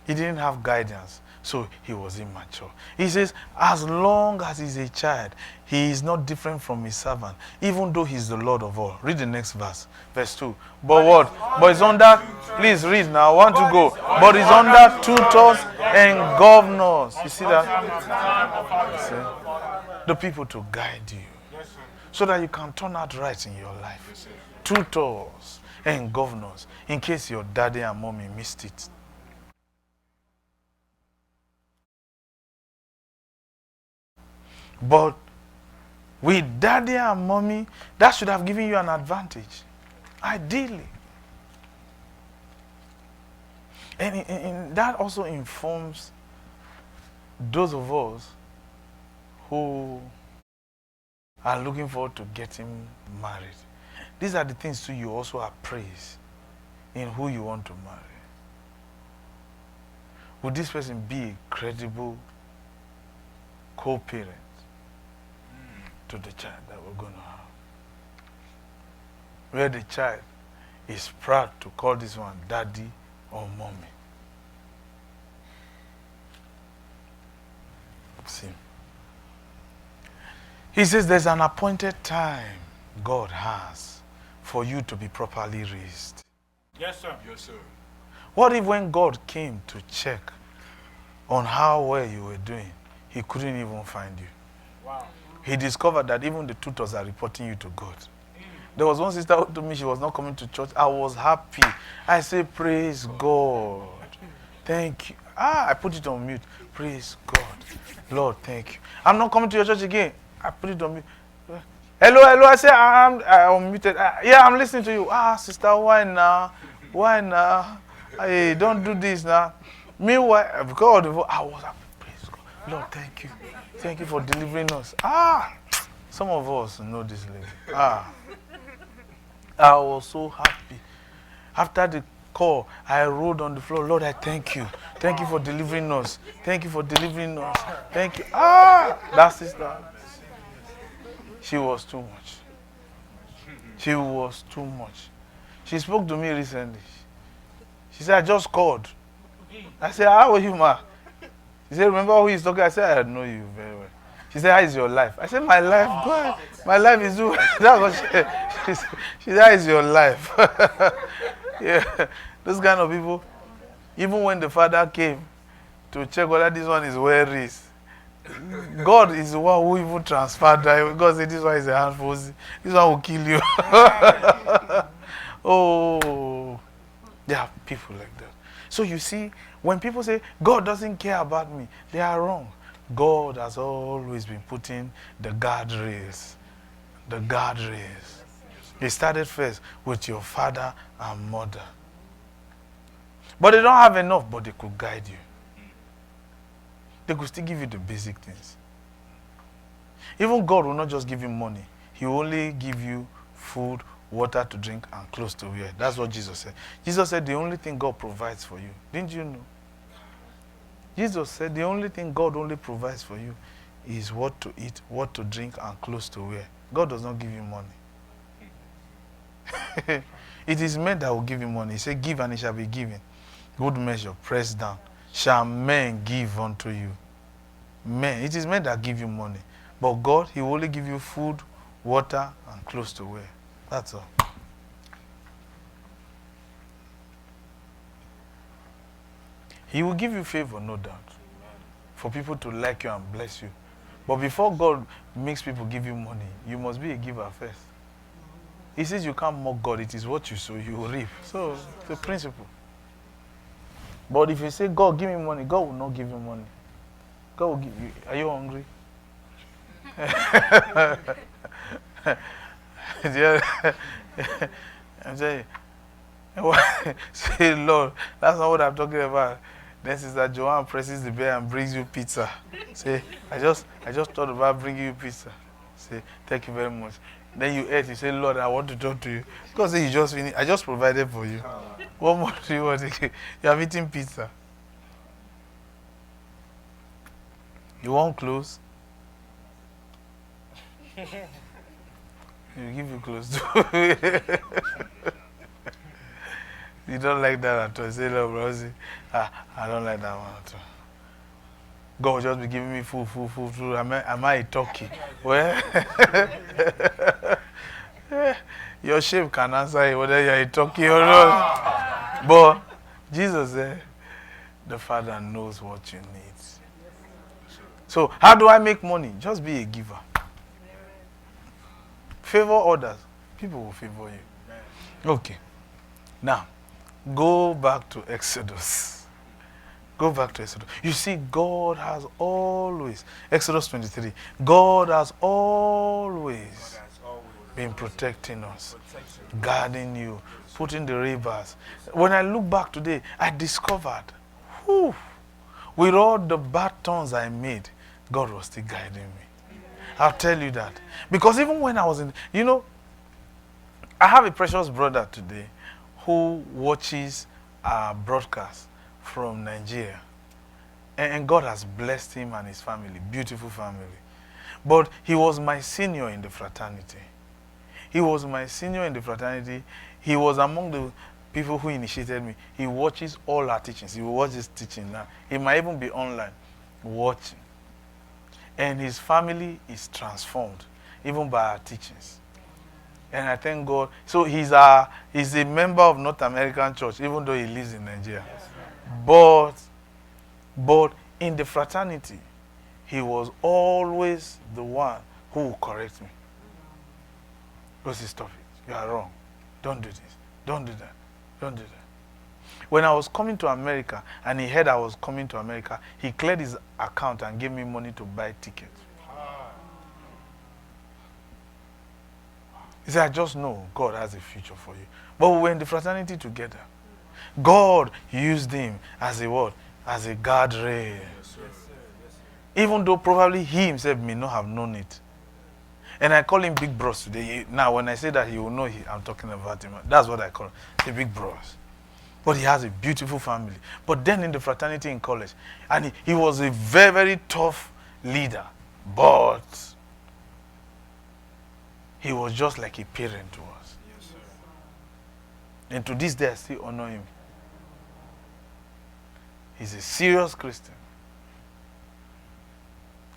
He didn't have guidance, so he was immature. He says, as long as he's a child, he is not different from his servant, even though he's the Lord of all. Read the next verse, verse 2. But what? But he's under, please read now, I want to go. But he's under tutors and governors. You see that? You see? The people to guide you, so that you can turn out right in your life. Tutors and governors, in case your daddy and mommy missed it. But with daddy and mommy, that should have given you an advantage. Ideally. And that also informs those of us who are looking forward to getting married. These are the things too you also appraise in who you want to marry. Would this person be a credible co-parent to the child that we're going to have? Where the child is proud to call this one daddy or mommy. See. He says there's an appointed time God has for you to be properly raised. Yes, sir. Yes, sir. What if when God came to check on how well you were doing, he couldn't even find you? Wow. He discovered that even the tutors are reporting you to God. There was one sister who told me she was not coming to church. I was happy. I said, praise God. Thank you. I put it on mute. Praise God. Lord, thank you. I'm not coming to your church again. I put it on mute. Hello. I said, I'm unmuted. Yeah, I'm listening to you. Sister, why now? Why now? Hey, don't do this now. Meanwhile, because I was happy. Praise God. Lord, thank you. Thank you for delivering us. Some of us know this lady. I was so happy. After the call, I rolled on the floor. Lord, I thank you. Thank you for delivering us. Thank you for delivering us. Thank you. That sister, she was too much. She was too much. She spoke to me recently. She said, I just called. I said, how are you, ma? She said, remember who is talking? I said, I know you very well. She said, how is your life? I said, my life, God, my life is doing. That's what she said. She said, how is your life? Yeah, those kind of people, even when the father came to check whether this one is where it is, God is the one who even transferred that. God said, this one is a handful. This one will kill you. Oh, there are people like that. So you see, when people say, God doesn't care about me, they are wrong. God has always been putting the guardrails. The guardrails. He started first with your father and mother. But they don't have enough, but they could guide you. They could still give you the basic things. Even God will not just give you money. He will only give you food, water to drink, and clothes to wear. That's what Jesus said. Jesus said the only thing God provides for you. Didn't you know? Jesus said the only thing God only provides for you is what to eat, what to drink, and clothes to wear. God does not give you money. It is men that will give you money. He said, give and it shall be given. Good measure, pressed down. Shall men give unto you? Men. It is men that give you money. But God, He will only give you food, water, and clothes to wear. That's all. He will give you favor, no doubt, for people to like you and bless you. But before God makes people give you money, you must be a giver first. He says you can't mock God. It is what you sow, you will reap. So, it's a principle. But if you say, God, give me money, God will not give you money. God will give you. Are you hungry? I'm saying, say, Lord, that's not what I'm talking about. Then Sister Joanne presses the bell and brings you pizza. Say, I just thought about bringing you pizza. Say, thank you very much. Then you ate, you say, Lord, I want to talk to you. God say, you just finished. I just provided for you. What more do you want? You have eaten pizza. You want clothes? You give you clothes too. You don't like that at all. Say, no, Bro.Osi, I don't like that one at all. God will just be giving me food. Am I a turkey? Well, your shape can answer it whether you're a turkey or not. But Jesus said, the Father knows what you need. So, how do I make money? Just be a giver. Favor others. People will favor you. Okay. Now, go back to Exodus. Go back to Exodus. You see, God has always, Exodus 23, God has always been protecting us, guarding you, putting the rivers. When I look back today, I discovered, with all the bad turns I made, God was still guiding me. I'll tell you that. Because even when I was in, I have a precious brother today who watches our broadcast from Nigeria. And God has blessed him and his family, beautiful family. But he was my senior in the fraternity. He was my senior in the fraternity. He was among the people who initiated me. He watches all our teachings. He will watch his teaching now. He might even be online watching. And his family is transformed, even by our teachings. And I thank God. So he's a member of North American Church, even though he lives in Nigeria. But in the fraternity, he was always the one who would correct me. Bro.Osi, stop it. You are wrong. Don't do this. Don't do that. Don't do that. When I was coming to America, and he heard I was coming to America, he cleared his account and gave me money to buy tickets. He said, I just know God has a future for you. But we were in the fraternity together. God used him as a what? As a guardrail. Even though probably he himself may not have known it. And I call him Big Bros today. Now, when I say that, he will know I'm talking about him. That's what I call him, the Big Bros. But he has a beautiful family. But then in the fraternity in college, and he was a very, very tough leader. But he was just like a parent to us. Yes, sir. And to this day, I still honor him. He's a serious Christian.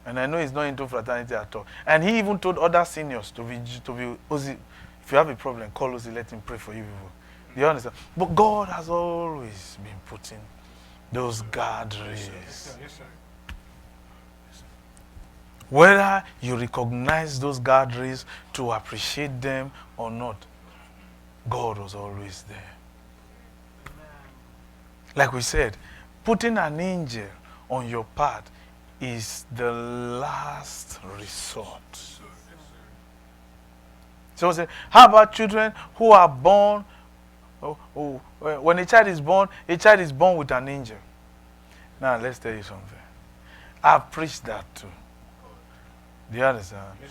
And I know he's not into fraternity at all. And he even told other seniors to be Osi, if you have a problem, call Osi, let him pray for you people. Do you understand? But God has always been putting those guardrails. Yes, sir. Whether you recognize those guardrails to appreciate them or not, God was always there. Like we said, putting an angel on your path is the last resort. So say, how about children who are born? When a child is born with an angel. Now let's tell you something. I've preached that too. Do you understand? Yes,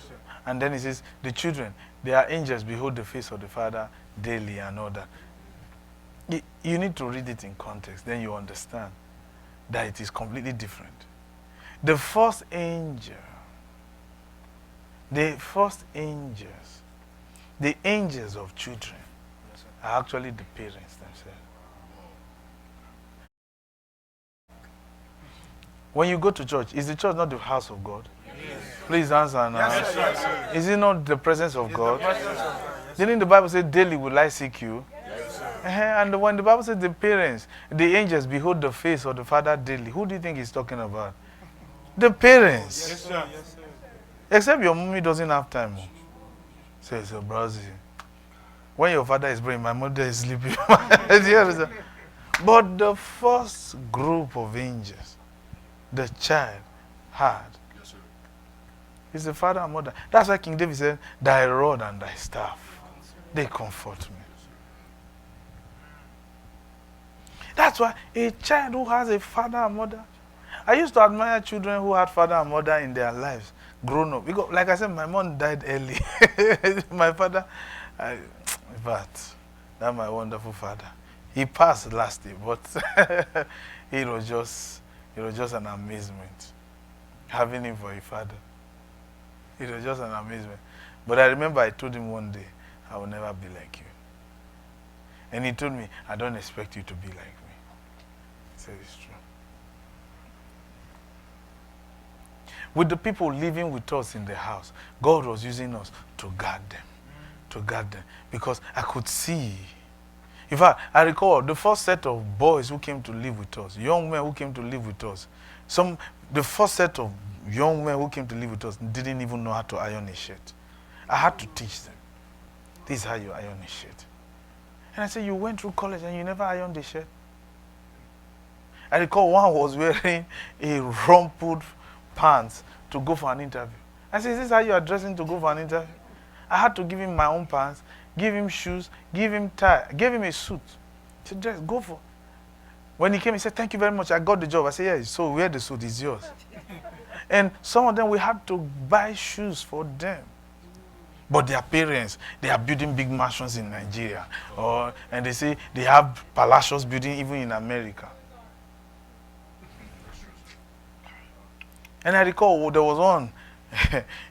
And then he says, the children, they are angels, behold the face of the Father daily and all that. You need to read it in context, then you understand that it is completely different. The first angels, the angels of children are actually the parents themselves. When you go to church, is the church not the house of God? Yes. Please answer now. Yes, is it not the presence of God? Didn't the Bible say, daily will I seek you? Yes, and when the Bible says the parents, the angels behold the face of the Father daily, who do you think he's talking about? The parents. Yes, sir. Except your mommy doesn't have time. Says, so, Bro.Osi, when your father is praying, my mother is sleeping. But the first group of angels the child had is the father and mother. That's why King David said, thy rod and thy staff, they comfort me. That's why a child who has a father and mother, I used to admire children who had father and mother in their lives, grown up. Because, like I said, my mom died early. My father, but that's my wonderful father. He passed last year, but it was just an amazement having him for a father. It was just an amazement. But I remember I told him one day, I will never be like you. And he told me, I don't expect you to be like me. I said, it's true. With the people living with us in the house, God was using us to guard them. To guard them. Because I could see. In fact, I recall the first set of boys who came to live with us, young men who came to live with us, the first set of young men who came to live with us didn't even know how to iron a shirt. I had to teach them. This is how you iron a shirt. And I said, you went through college and you never ironed a shirt? I recall one was wearing a rumpled pants to go for an interview. I said, is this how you are dressing to go for an interview? I had to give him my own pants, give him shoes, give him tie, give him a suit. He said, dress, go for. When he came, he said, thank you very much, I got the job. I said, yeah, so wear the suit, it's yours. And some of them, we had to buy shoes for them. But their parents, they are building big mansions in Nigeria. And they say they have palacios building even in America. And I recall there was one,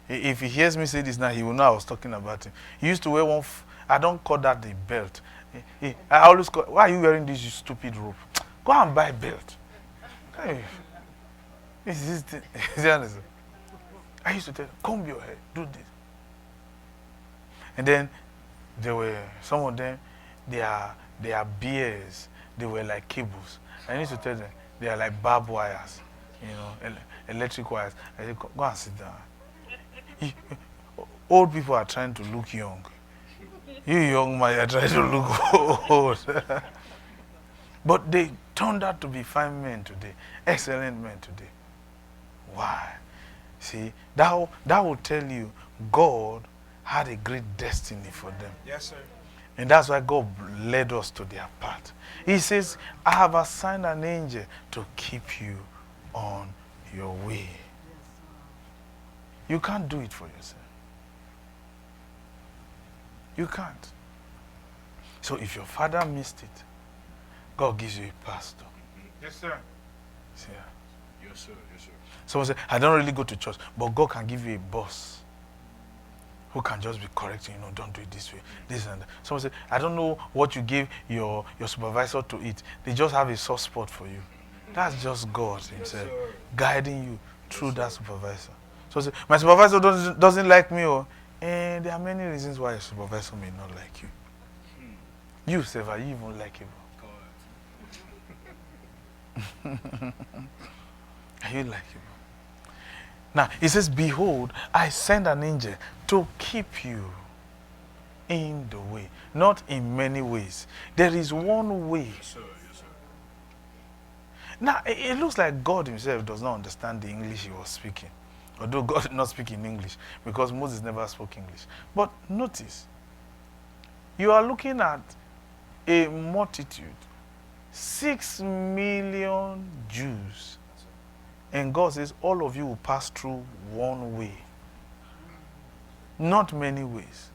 if he hears me say this now, he will know I was talking about him. He used to wear one, I don't call that the belt. I always call, why are you wearing this stupid rope? Go and buy a belt. Hey, I used to tell him, comb your hair, do this. And then there were, some of them, their beards, they were like cables. I used to tell them, they are like barbed wires, electric wires. I said, go and sit down. Old people are trying to look young. You young man, you are trying to look old. But they turned out to be fine men today, excellent men today. Why? See, that will tell you God had a great destiny for them. Yes, sir. And that's why God led us to their path. He says, I have assigned an angel to keep you on your way. You can't do it for yourself. You can't. So if your father missed it, God gives you a pastor. Yes, sir. See, Yes, sir. Yes, sir. someone say, I don't really go to church, but God can give you a boss who can just be correcting, don't do it this way, this and that. Someone say, I don't know what you gave your supervisor to eat. They just have a soft spot for you. That's just God himself guiding you through that supervisor. So say, my supervisor doesn't like me, and there are many reasons why a supervisor may not like you. You, Seth, are you even likable? Are you likable? Now, it says, behold, I send an angel to keep you in the way. Not in many ways. There is one way. Yes, sir. Yes, sir. Now, it looks like God himself does not understand the English he was speaking. Although God did not speak in English, because Moses never spoke English. But notice, you are looking at a multitude, 6 million Jews. And God says, all of you will pass through one way. Not many ways.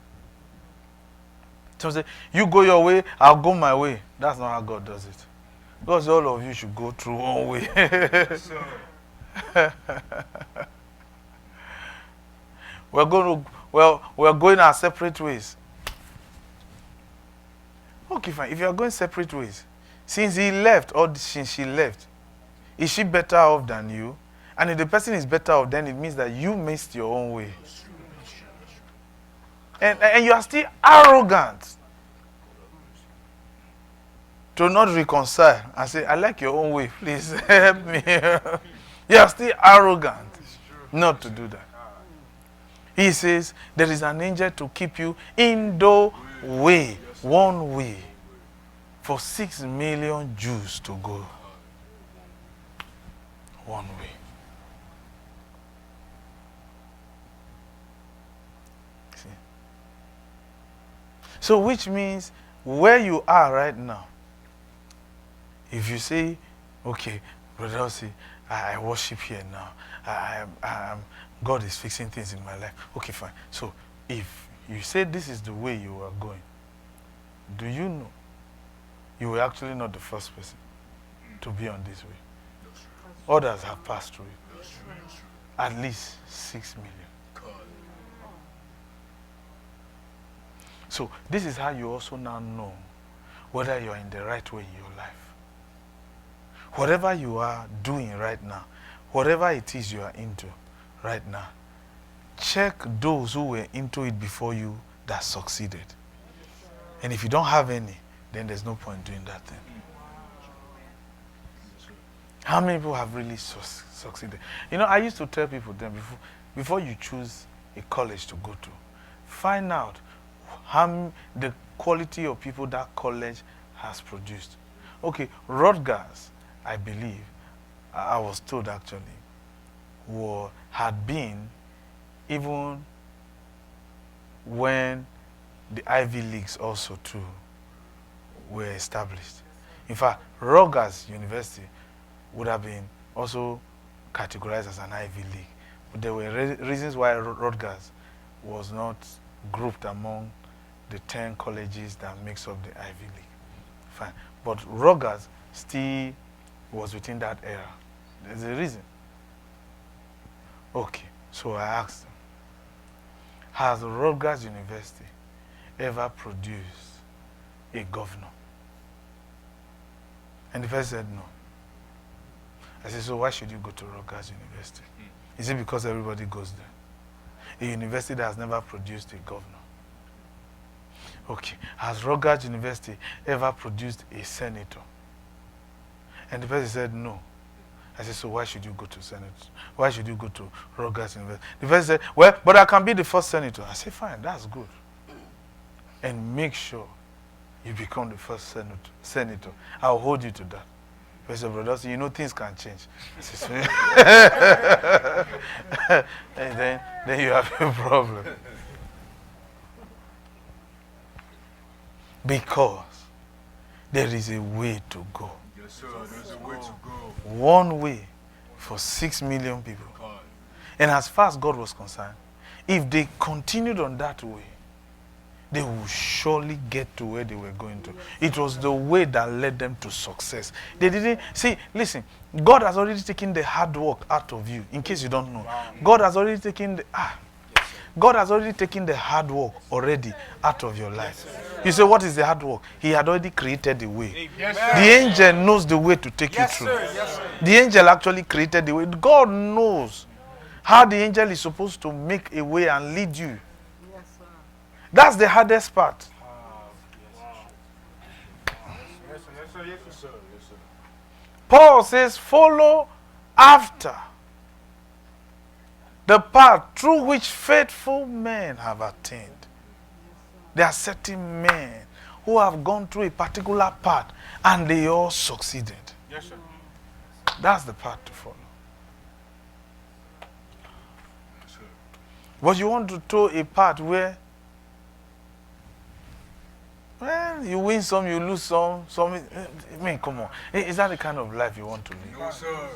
So say, you go your way, I'll go my way. That's not how God does it. God says all of you should go through one way. We're going our separate ways. Okay, fine. If you are going separate ways, since he left or since she left, is she better off than you? And if the person is better off, then it means that you missed your own way. And you are still arrogant to not reconcile and say, I like your own way, please help me. You are still arrogant not to do that. He says, there is an angel to keep you in the way, one way, for 6 million Jews to go. One way. See? So which means where you are right now, if you say, okay, Bro.Osi, I worship here now. God is fixing things in my life. Okay, fine. So if you say this is the way you are going, do you know you were actually not the first person to be on this way? Others have passed through it. At least 6 million. So this is how you also now know whether you are in the right way in your life. Whatever you are doing right now, whatever it is you are into right now, check those who were into it before you that succeeded. And if you don't have any, then there's no point doing that thing. How many people have really succeeded? You know, I used to tell people then, before you choose a college to go to, find out the quality of people that college has produced. Okay, Rutgers, I believe, I was told actually, had been even when the Ivy Leagues also too were established. In fact, Rutgers University would have been also categorized as an Ivy League. But there were reasons why Rutgers was not grouped among the 10 colleges that makes up the Ivy League. Fine. But Rutgers still was within that era. There's a reason. Okay, so I asked him, has Rutgers University ever produced a governor? And the person said no. I said, so why should you go to Rutgers University? Is it because everybody goes there? A university that has never produced a governor. Okay, has Rutgers University ever produced a senator? And the person said no. I said, so why should you go to Senate? Why should you go to Rutgers University? The person said, well, but I can be the first senator. I said, fine, that's good. And make sure you become the first senator. I'll hold you to that. I said, Bro.Osi, you know things can change. I said, so and then you have a problem. Because there is a way to go. Yes, sir. There's a way to go. One way for 6 million people. And as far as God was concerned, if they continued on that way, they will surely get to where they were going to. It was the way that led them to success. They didn't see, listen, God has already taken the hard work out of you. In case you don't know, God has already taken the hard work already out of your life. You say, what is the hard work? He had already created the way. The angel knows the way to take you through. The angel actually created the way. God knows how the angel is supposed to make a way and lead you. That's the hardest part. Paul says, follow after the path through which faithful men have attained. There are certain men who have gone through a particular path and they all succeeded. Yes, sir. That's the path to follow. But you want to toe a path where, well, you win some, you lose some. I mean, come on. Is that the kind of life you want to live? No, sir.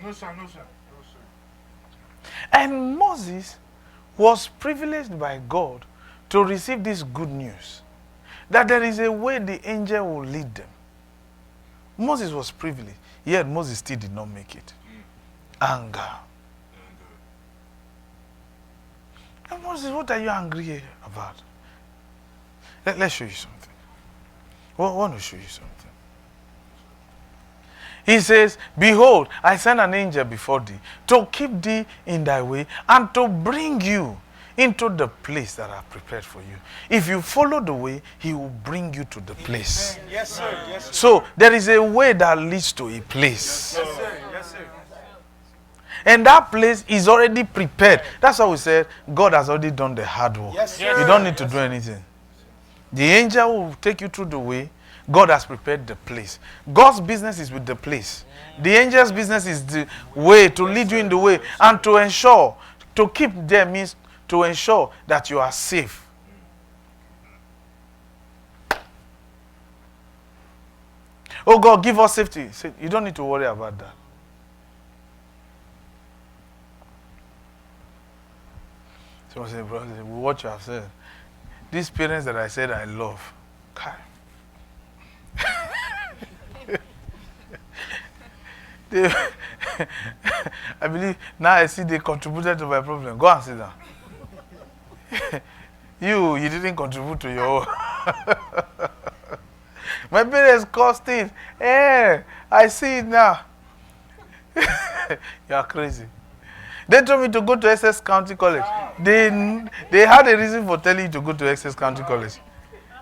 No, sir. No, sir. No, sir. And Moses was privileged by God to receive this good news, that there is a way the angel will lead them. Moses was privileged, yet Moses still did not make it. Anger. And Moses, what are you angry about? Let's show you something. I want to show you something. He says, behold, I send an angel before thee to keep thee in thy way and to bring you into the place that I have prepared for you. If you follow the way, he will bring you to the place. Yes, sir. Yes, sir. So there is a way that leads to a place. Yes, sir. Yes, sir. And that place is already prepared. That's why we said God has already done the hard work. Yes, sir. You don't need to do anything. The angel will take you through the way. God has prepared the place. God's business is with the place. The angel's business is the way, to lead you in the way, and to ensure, to keep there means to ensure that you are safe. Oh God, give us safety. Say, you don't need to worry about that. Someone say, brother, what you have said. These parents that I said I love, God. I believe now I see they contributed to my problem. Go and sit down. You didn't contribute to your own. My parents caused it. Hey, I see it now. You are crazy. They told me to go to SS County College. They had a reason for telling you to go to SS County College.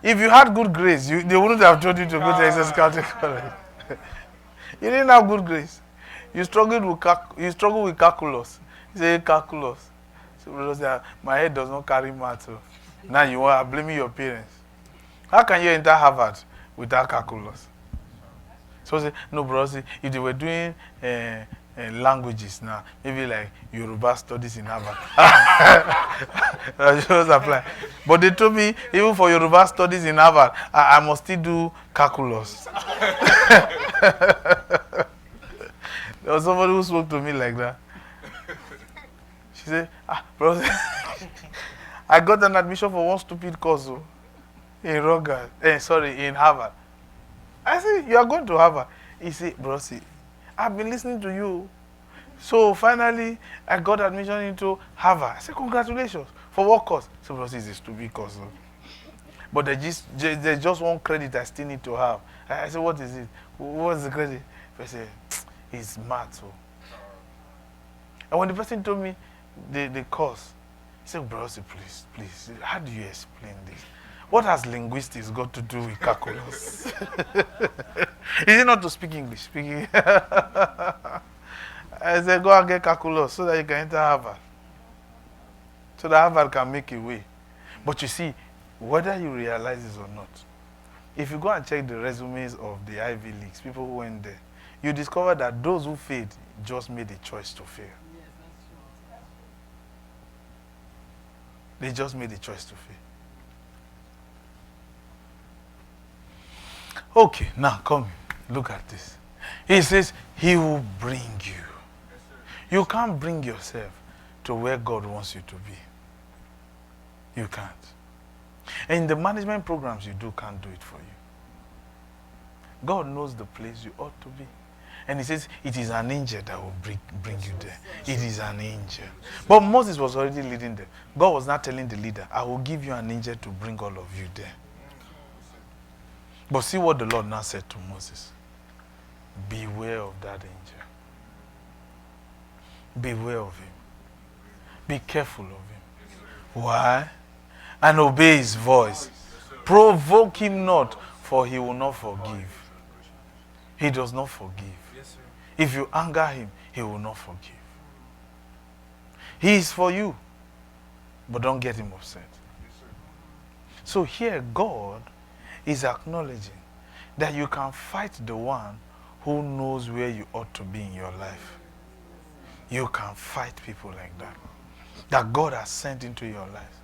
If you had good grades, they wouldn't have told you to go to SS County College. You didn't have good grades. You struggled with calculus. You say calculus. So brother say, my head does not carry math. So now you are blaming your parents. How can you enter Harvard without calculus? So say, no, brother, if they were doing languages now, maybe like Yoruba studies in Harvard. That just apply. But they told me, even for Yoruba studies in Harvard, I must still do calculus. There was somebody who spoke to me like that. She said, brother, I got an admission for one stupid course in in Harvard. I said, you are going to Harvard? He said, Bro.Osi, I've been listening to you. So finally, I got admission into Harvard. I said, congratulations. For what course? So Bro.Osi is a stupid course. But there's just one credit I still need to have. I said, what is it? What's the credit? I said, it's math. And when the person told me the course, he said, Bro.Osi, please, how do you explain this? What has linguistics got to do with calculus? Is it not to speak English? Speaking. I said, go and get calculus so that you can enter Harvard. So that Harvard can make a way. But you see, whether you realize this or not, if you go and check the resumes of the Ivy Leagues, people who went there, you discover that those who failed just made a choice to fail. They just made a choice to fail. Okay, now come, look at this. He says, he will bring you. You can't bring yourself to where God wants you to be. You can't. And the management programs you do can't do it for you. God knows the place you ought to be. And he says, it is an angel that will bring you there. It is an angel. But Moses was already leading them. God was not telling the leader, I will give you an angel to bring all of you there. But see what the Lord now said to Moses. Beware of that angel. Beware of him. Be careful of him. Why? And obey his voice. Provoke him not, for he will not forgive. He does not forgive. If you anger him, he will not forgive. He is for you, but don't get him upset. So here God is acknowledging that you can fight the one who knows where you ought to be in your life. You can fight people like that. That God has sent into your life.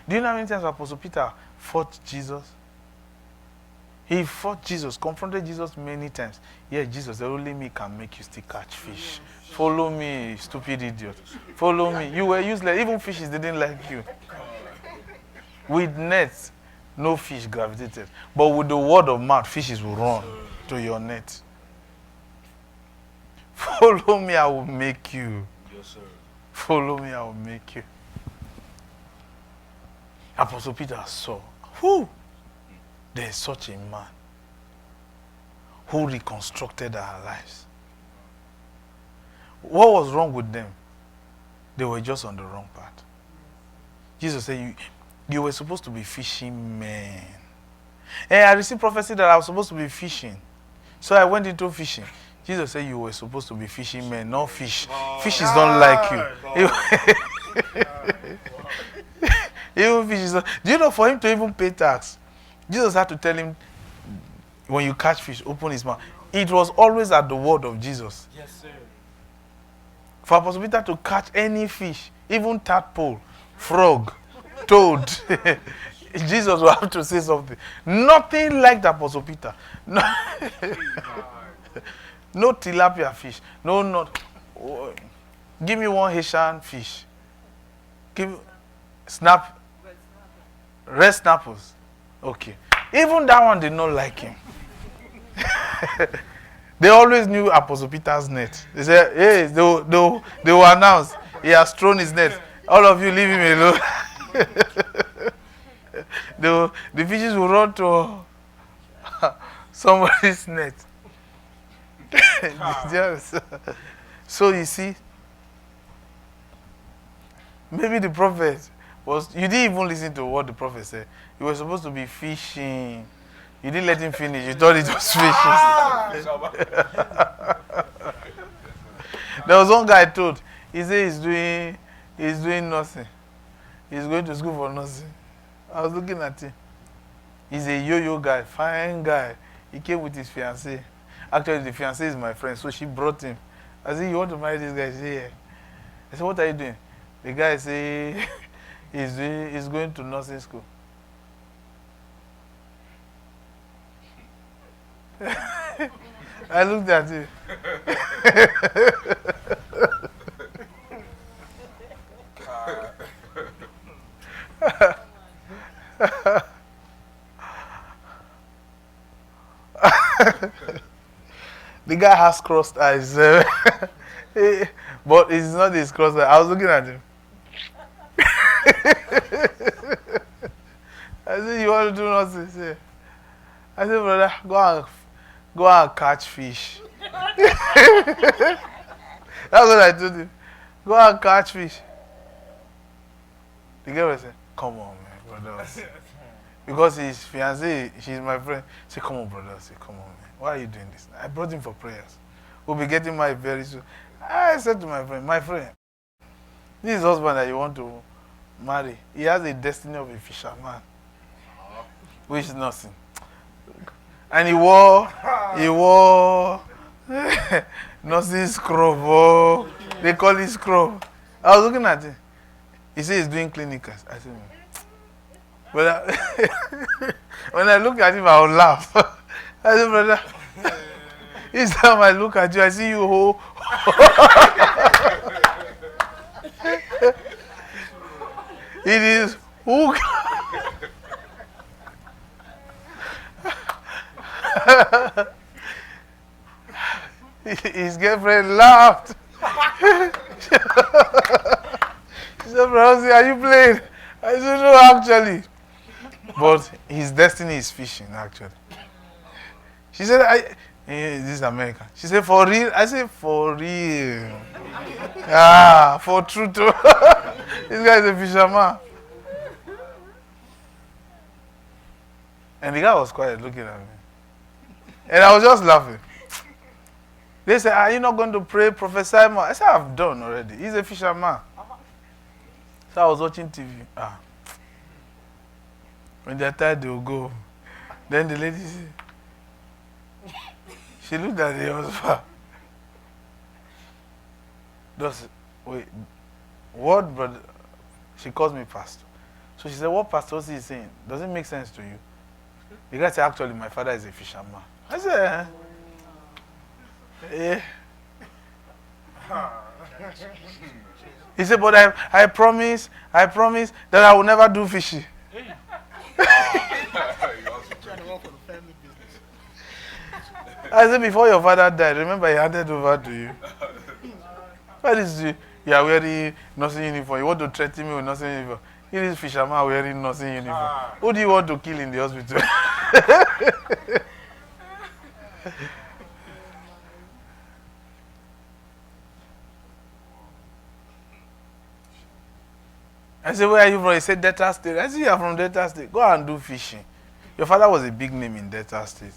Do you know how many times Apostle Peter fought Jesus? He fought Jesus, confronted Jesus many times. Yeah, Jesus, only me can make you still catch fish. Follow me, stupid idiot. Follow me. You were useless. Even fishes didn't like you. With nets, no fish gravitated. But with the word of mouth, fishes will run to your net. Follow me, I will make you. Yes, sir. Follow me, I will make you. Apostle Peter saw, who? There is such a man who reconstructed our lives. What was wrong with them? They were just on the wrong path. Jesus said, you were supposed to be fishing men. And I received prophecy that I was supposed to be fishing. So I went into fishing. Jesus said you were supposed to be fishing men, not fish. Fishes don't like you. Even fishes don't. Do you know, for him to even pay tax, Jesus had to tell him, when you catch fish, open his mouth. It was always at the word of Jesus. Yes, sir. For Apostle Peter to catch any fish, even tadpole, frog, toad, Jesus will have to say something. Nothing like the Apostle Peter. No, no tilapia fish. No, not. Give me one Haitian fish. Give red snappers. Okay. Even that one did not like him. They always knew Apostle Peter's net. They said, hey, they will announce, he has thrown his net. All of you leave him alone. The fishes will run to somebody's net. So you see, maybe the prophet you didn't even listen to what the prophet said. You were supposed to be fishing. You didn't let him finish. You thought it was fishes. There was one guy I told. He said he's doing nothing. He's going to school for nothing. I was looking at him. He's a yo-yo guy, fine guy. He came with his fiancée. Actually, the fiancée is my friend, so she brought him. I said, you want to marry this guy? He said, yeah. I said, what are you doing? The guy said, he's going to nursing school. I looked at him. The guy has crossed eyes. But it's not his crossed eyes. I was looking at him. I said, you want to do nothing? I said, brother, go and catch fish. That's what I told him. Go and catch fish. The girl said, come on, man, brother. Because his fiancée, she's my friend. She said, come on, brother. I said, come on, man. Why are you doing this? I brought him for prayers. We'll be getting married very soon. I said to my friend, this husband that you want to marry, he has a destiny of a fisherman, which is nothing. And he wore nothing scrub. Oh, they call it scrub. I was looking at him. He said he's doing clinicals. I said, but when I look at him, I will laugh. I said, brother, each time I look at you, I see you whole. It is who. His girlfriend laughed. She said, Bro.Osi, are you playing? I said, no, actually. But his destiny is fishing, actually. She said, this is American. She said, for real? I said, for real. For true too. This guy is a fisherman. And the guy was quiet looking at me. And I was just laughing. They said, are you not going to pray, prophesy more? I said, I've done already. He's a fisherman. So I was watching TV. When they're tired, they'll go. Then the lady said, she looked at the husband. Wait, what, brother? She calls me pastor. So she said, what Pastor Osi is saying, does it make sense to you? The guy said, actually, my father is a fisherman. I said, eh. He said, but I promise that I will never do fishing. I said, before your father died, remember he handed over to you. What is it? You are wearing nursing uniform. You want to threaten me with nursing uniform. Here is fisherman wearing nursing uniform. Who do you want to kill in the hospital? I said, where are you from? He said, Delta State. I said, you are from Delta State. Go and do fishing. Your father was a big name in Delta State.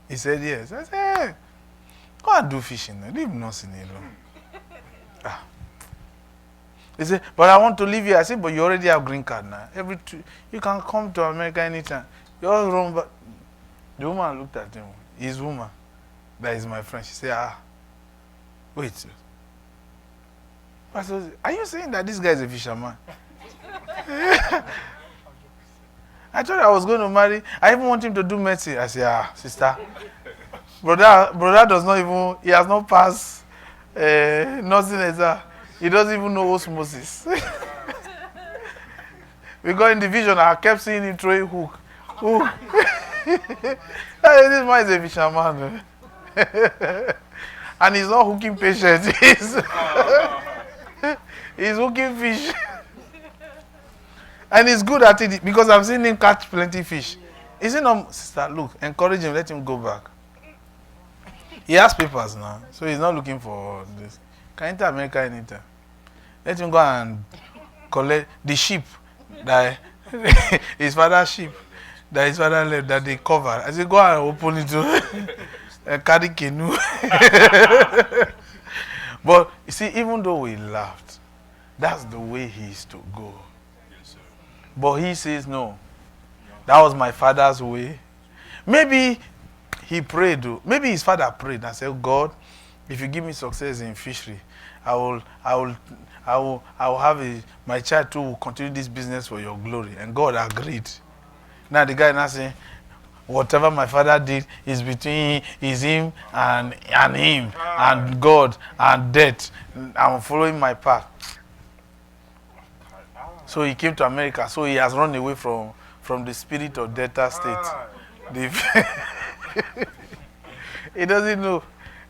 He said, yes. I said, hey, go and do fishing. Leave nursing alone. He said, but I want to leave here. I said, but you already have green card now. You can come to America anytime. You're wrong, but the woman looked at him. His woman, that is my friend. She said, wait. I said, are you saying that this guy is a fisherman? I thought I was going to marry. I even want him to do medicine. I said, sister. Brother does not even, he has not passed nursing exam. He doesn't even know osmosis. We got in division. I kept seeing him throwing hook. This man is a fisherman. And he's not hooking patients. He's hooking fish. And he's good at it because I've seen him catch plenty fish. Is it not, sister, look, encourage him, let him go back. He has papers now, so he's not looking for this. Can enter America anytime. Let him go and collect the sheep that his father's sheep that his father left that they covered. I said, go and open it to carry canoe. But you see, even though we laughed, that's the way he is to go. Yes, sir. But he says, no, that was my father's way. Maybe he prayed, maybe his father prayed and said, God, if you give me success in fishery, I will have my child too will continue this business for your glory. And God agreed. Now the guy now saying, whatever my father did is between him and him and God and death. I'm following my path. So he came to America. So he has run away from the spirit of Delta State. He doesn't know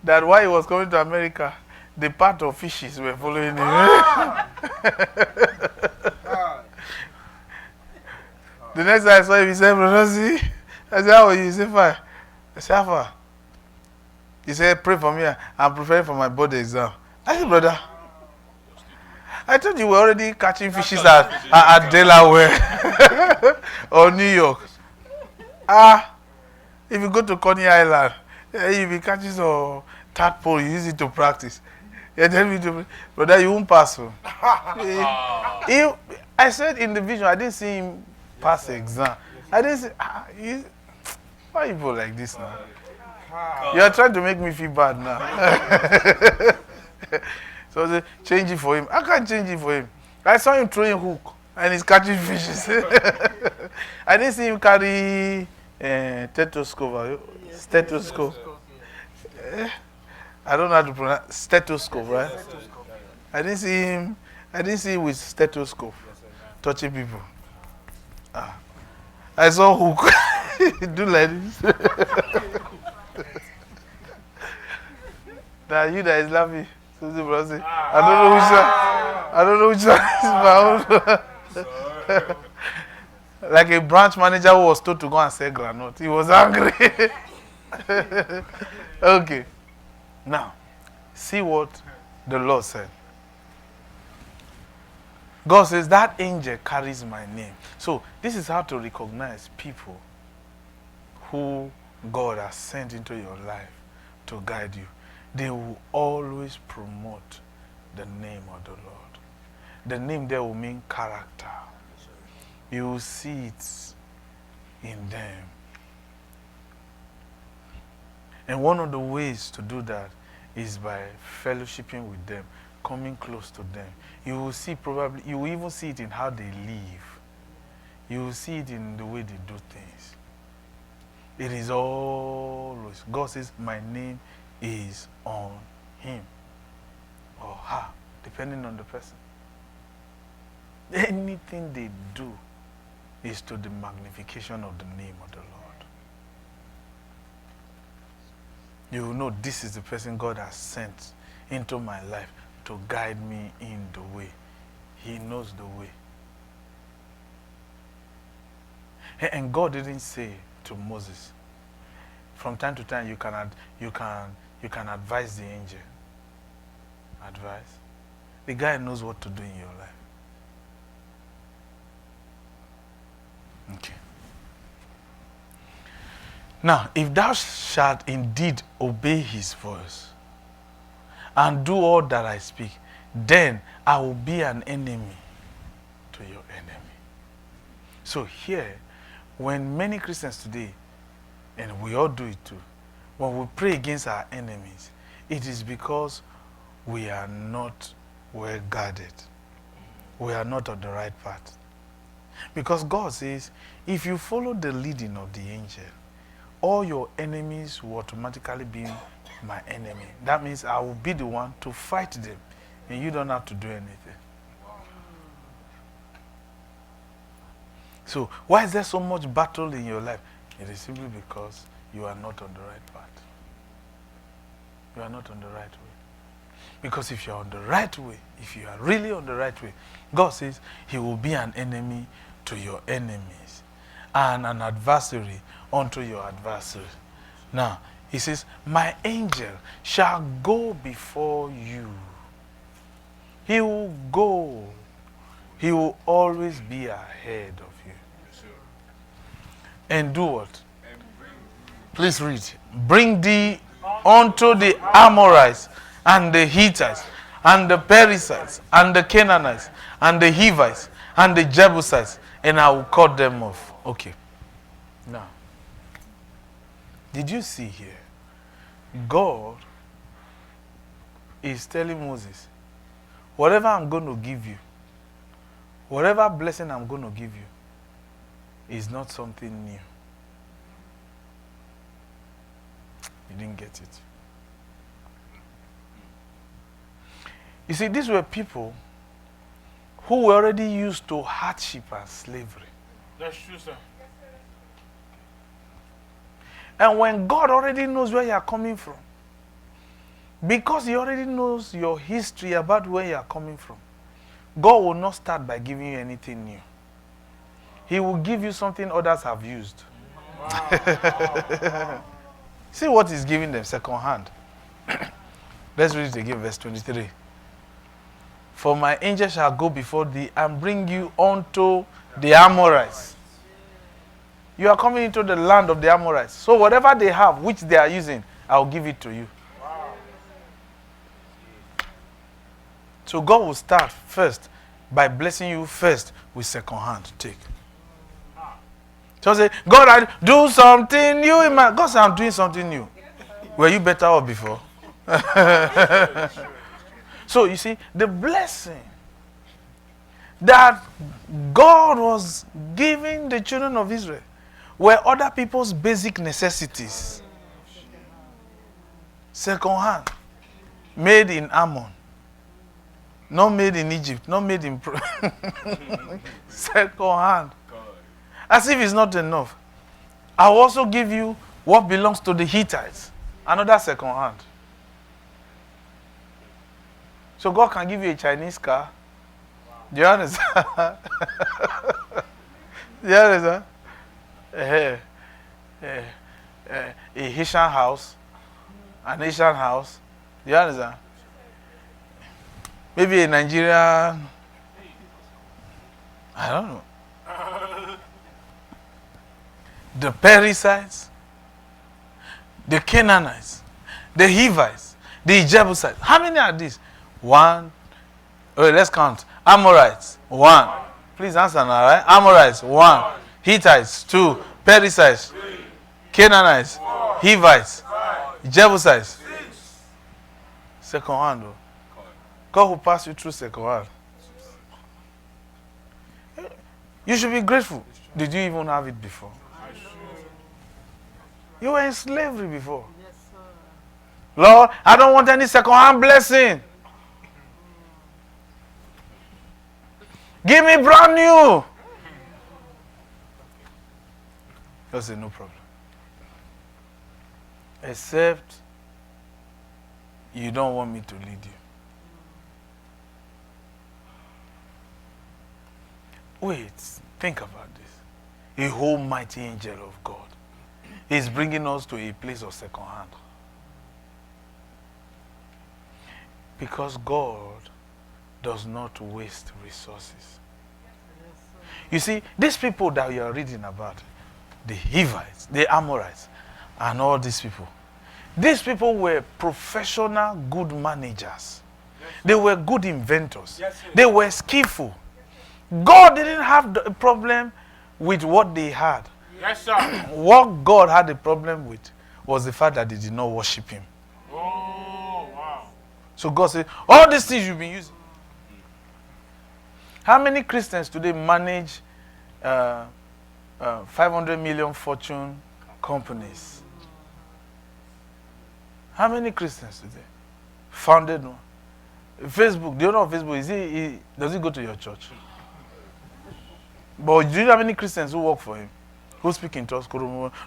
that while he was coming to America, the part of fishes were following him. The next time I saw him, he said, Bro.Osi. I said, how are you? He said, fine. I said, how far? He said, pray for me. I'm preparing for my board exam. I said, brother, I thought you were already catching fishes at Delaware or New York. If you go to Coney Island, you'll be catching some tadpole, you use it to practice. You tell me to, brother, you won't pass. I said in the vision, I didn't see him pass the exam. I didn't see, why are you people like this now? You are trying to make me feel bad now. So I said, change it for him. I can't change it for him. I saw him throwing hook and he's catching fishes. I didn't see him carry stethoscope. Stethoscope. I don't know how to pronounce stethoscope, right? I didn't see him with stethoscope touching people. I saw hook. Do like this. Now you that is laughing. Bro.Osi. I don't know which one is my own. Like a branch manager who was told to go and sell granite. He was angry. Okay. Now, see what the Lord said. God says, that angel carries my name. So, this is how to recognize people who God has sent into your life to guide you. They will always promote the name of the Lord. The name there will mean character. You will see it in them. And one of the ways to do that is by fellowshipping with them, coming close to them. You will see you will even see it in how they live. You will see it in the way they do things. It is always. God says, my name is on him or her, depending on the person. Anything they do is to the magnification of the name of the Lord. You will know this is the person God has sent into my life to guide me in the way. He knows the way. And God didn't say to Moses, from time to time you can advise the angel. Advise. The guy knows what to do in your life. Okay. Now, if thou shalt indeed obey his voice and do all that I speak, then I will be an enemy to your enemy. So here, when many Christians today, and we all do it too, when we pray against our enemies, it is because we are not well guarded. We are not on the right path. Because God says, if you follow the leading of the angel, all your enemies will automatically be my enemy. That means I will be the one to fight them, and you don't have to do anything. So why is there so much battle in your life? It is simply because you are not on the right path. You are not on the right way. Because if you are on the right way, if you are really on the right way, God says he will be an enemy to your enemies and an adversary unto your adversary. Now, he says, my angel shall go before you. He will go. He will always be ahead of you. And do what? Please read. Bring thee unto the Amorites and the Hittites and the Perizzites and the Canaanites and the Hivites and the Jebusites, and I will cut them off. Okay. Now, did you see here? God is telling Moses, whatever I'm going to give you, whatever blessing I'm going to give you, is not something new. You didn't get it. You see, these were people who were already used to hardship and slavery. That's true, sir. And when God already knows where you are coming from, because he already knows your history about where you are coming from, God will not start by giving you anything new. He will give you something others have used. Wow. See what he's giving them second hand. Let's read it again, verse 23. For my angel shall go before thee and bring you unto the Amorites. You are coming into the land of the Amorites. So whatever they have, which they are using, I will give it to you. Wow. So God will start first by blessing you first with second hand. Take. So say, God, I do something new in my... God said, I'm doing something new. Were you better off before? So you see, the blessing that God was giving the children of Israel were other people's basic necessities. Second hand. Made in Ammon. Not made in Egypt. Not made in... Second hand. As if it's not enough. I will also give you what belongs to the Hittites. Another second hand. So God can give you a Chinese car. Do you understand? Do you understand? A Haitian house. An Asian house. Do you understand? Maybe a Nigerian. I don't know. The Perizzites, the Canaanites, the Hivites, the Jebusites. How many are these? One. Oh, let's count. Amorites, 1. Please answer now, right? Amorites, 1. Hittites, 2. Perizzites, 3. Canaanites, 4. Hivites, 5. Jebusites. 6. Second hand, though. God will pass you through second hand. You should be grateful. Did you even have it before? You were in slavery before. Lord, I don't want any second-hand blessing. Give me brand new. God said, no problem. Except you don't want me to lead you. Wait, think about this. A whole mighty angel of God is bringing us to a place of second hand. Because God does not waste resources. You see, these people that you are reading about, the Hivites, the Amorites, and all these people were professional good managers. They were good inventors. They were skillful. God didn't have a problem with what they had. Yes, sir. What God had a problem with was the fact that they did not worship him. Oh, wow. So God said, all these things you've been using. How many Christians today manage 500 million fortune companies? How many Christians today founded one? Facebook, do you know Facebook? Does he go to your church? But do you know how many Christians who work for him? Who speak in tongues?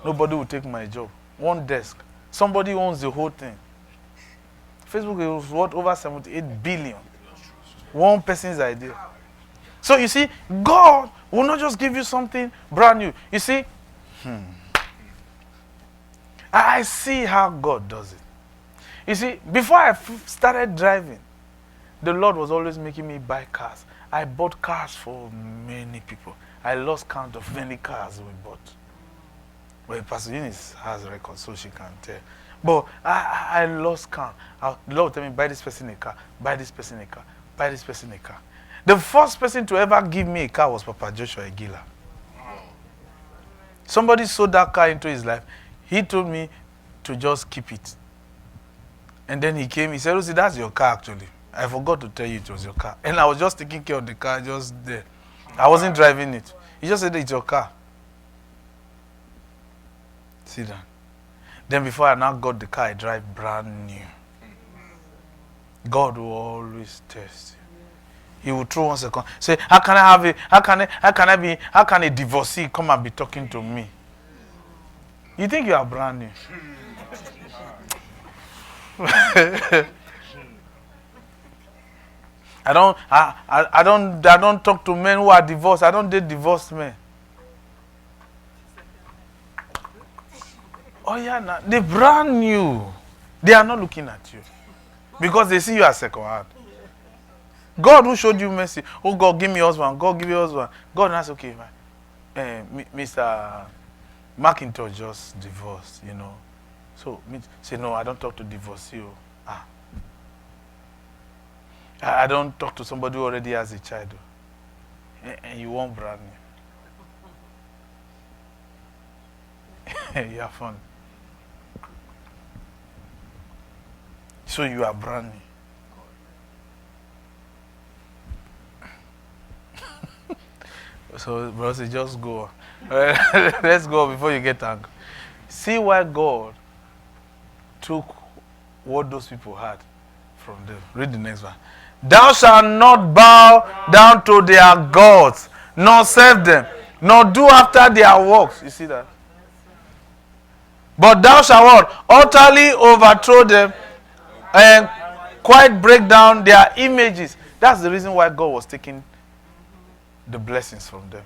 Nobody will take my job. One desk. Somebody owns the whole thing. Facebook is worth over 78 billion. One person's idea. So you see, God will not just give you something brand new. You see, I see how God does it. You see, before I started driving, the Lord was always making me buy cars. I bought cars for many people. I lost count of many cars we bought. Well, Pastor Eunice has records, so she can tell. But I lost count. The Lord told me, buy this person a car, buy this person a car, buy this person a car. The first person to ever give me a car was Papa Joshua Egila. Somebody sold that car into his life. He told me to just keep it. And then he came, he said, "Osi, that's your car actually. I forgot to tell you it was your car." And I was just taking care of the car, just there. I wasn't driving it. He just said, "It's your car. Sit down." Then before I now got the car, I drive brand new. God will always test you. He will throw 1 second. Say, how can I have it? How can a divorcee come and be talking to me? You think you are brand new? I don't talk to men who are divorced. I don't date divorced men. Oh yeah, they're brand new. They are not looking at you because they see you as second hand. God who showed you mercy. Oh God, give me husband. God give you husband. God asked, okay, Mr. McIntosh just divorced, you know. So say no, I don't talk to divorcee. I don't talk to somebody who already has a child. And you want brand new. You are fun. So you are brand new. So, Bro.Osi, just go. Let's go before you get angry. See why God took what those people had from them. Read the next one. Thou shalt not bow down to their gods, nor serve them, nor do after their works. You see that? But thou shalt what? Utterly overthrow them and quite break down their images. That's the reason why God was taking the blessings from them.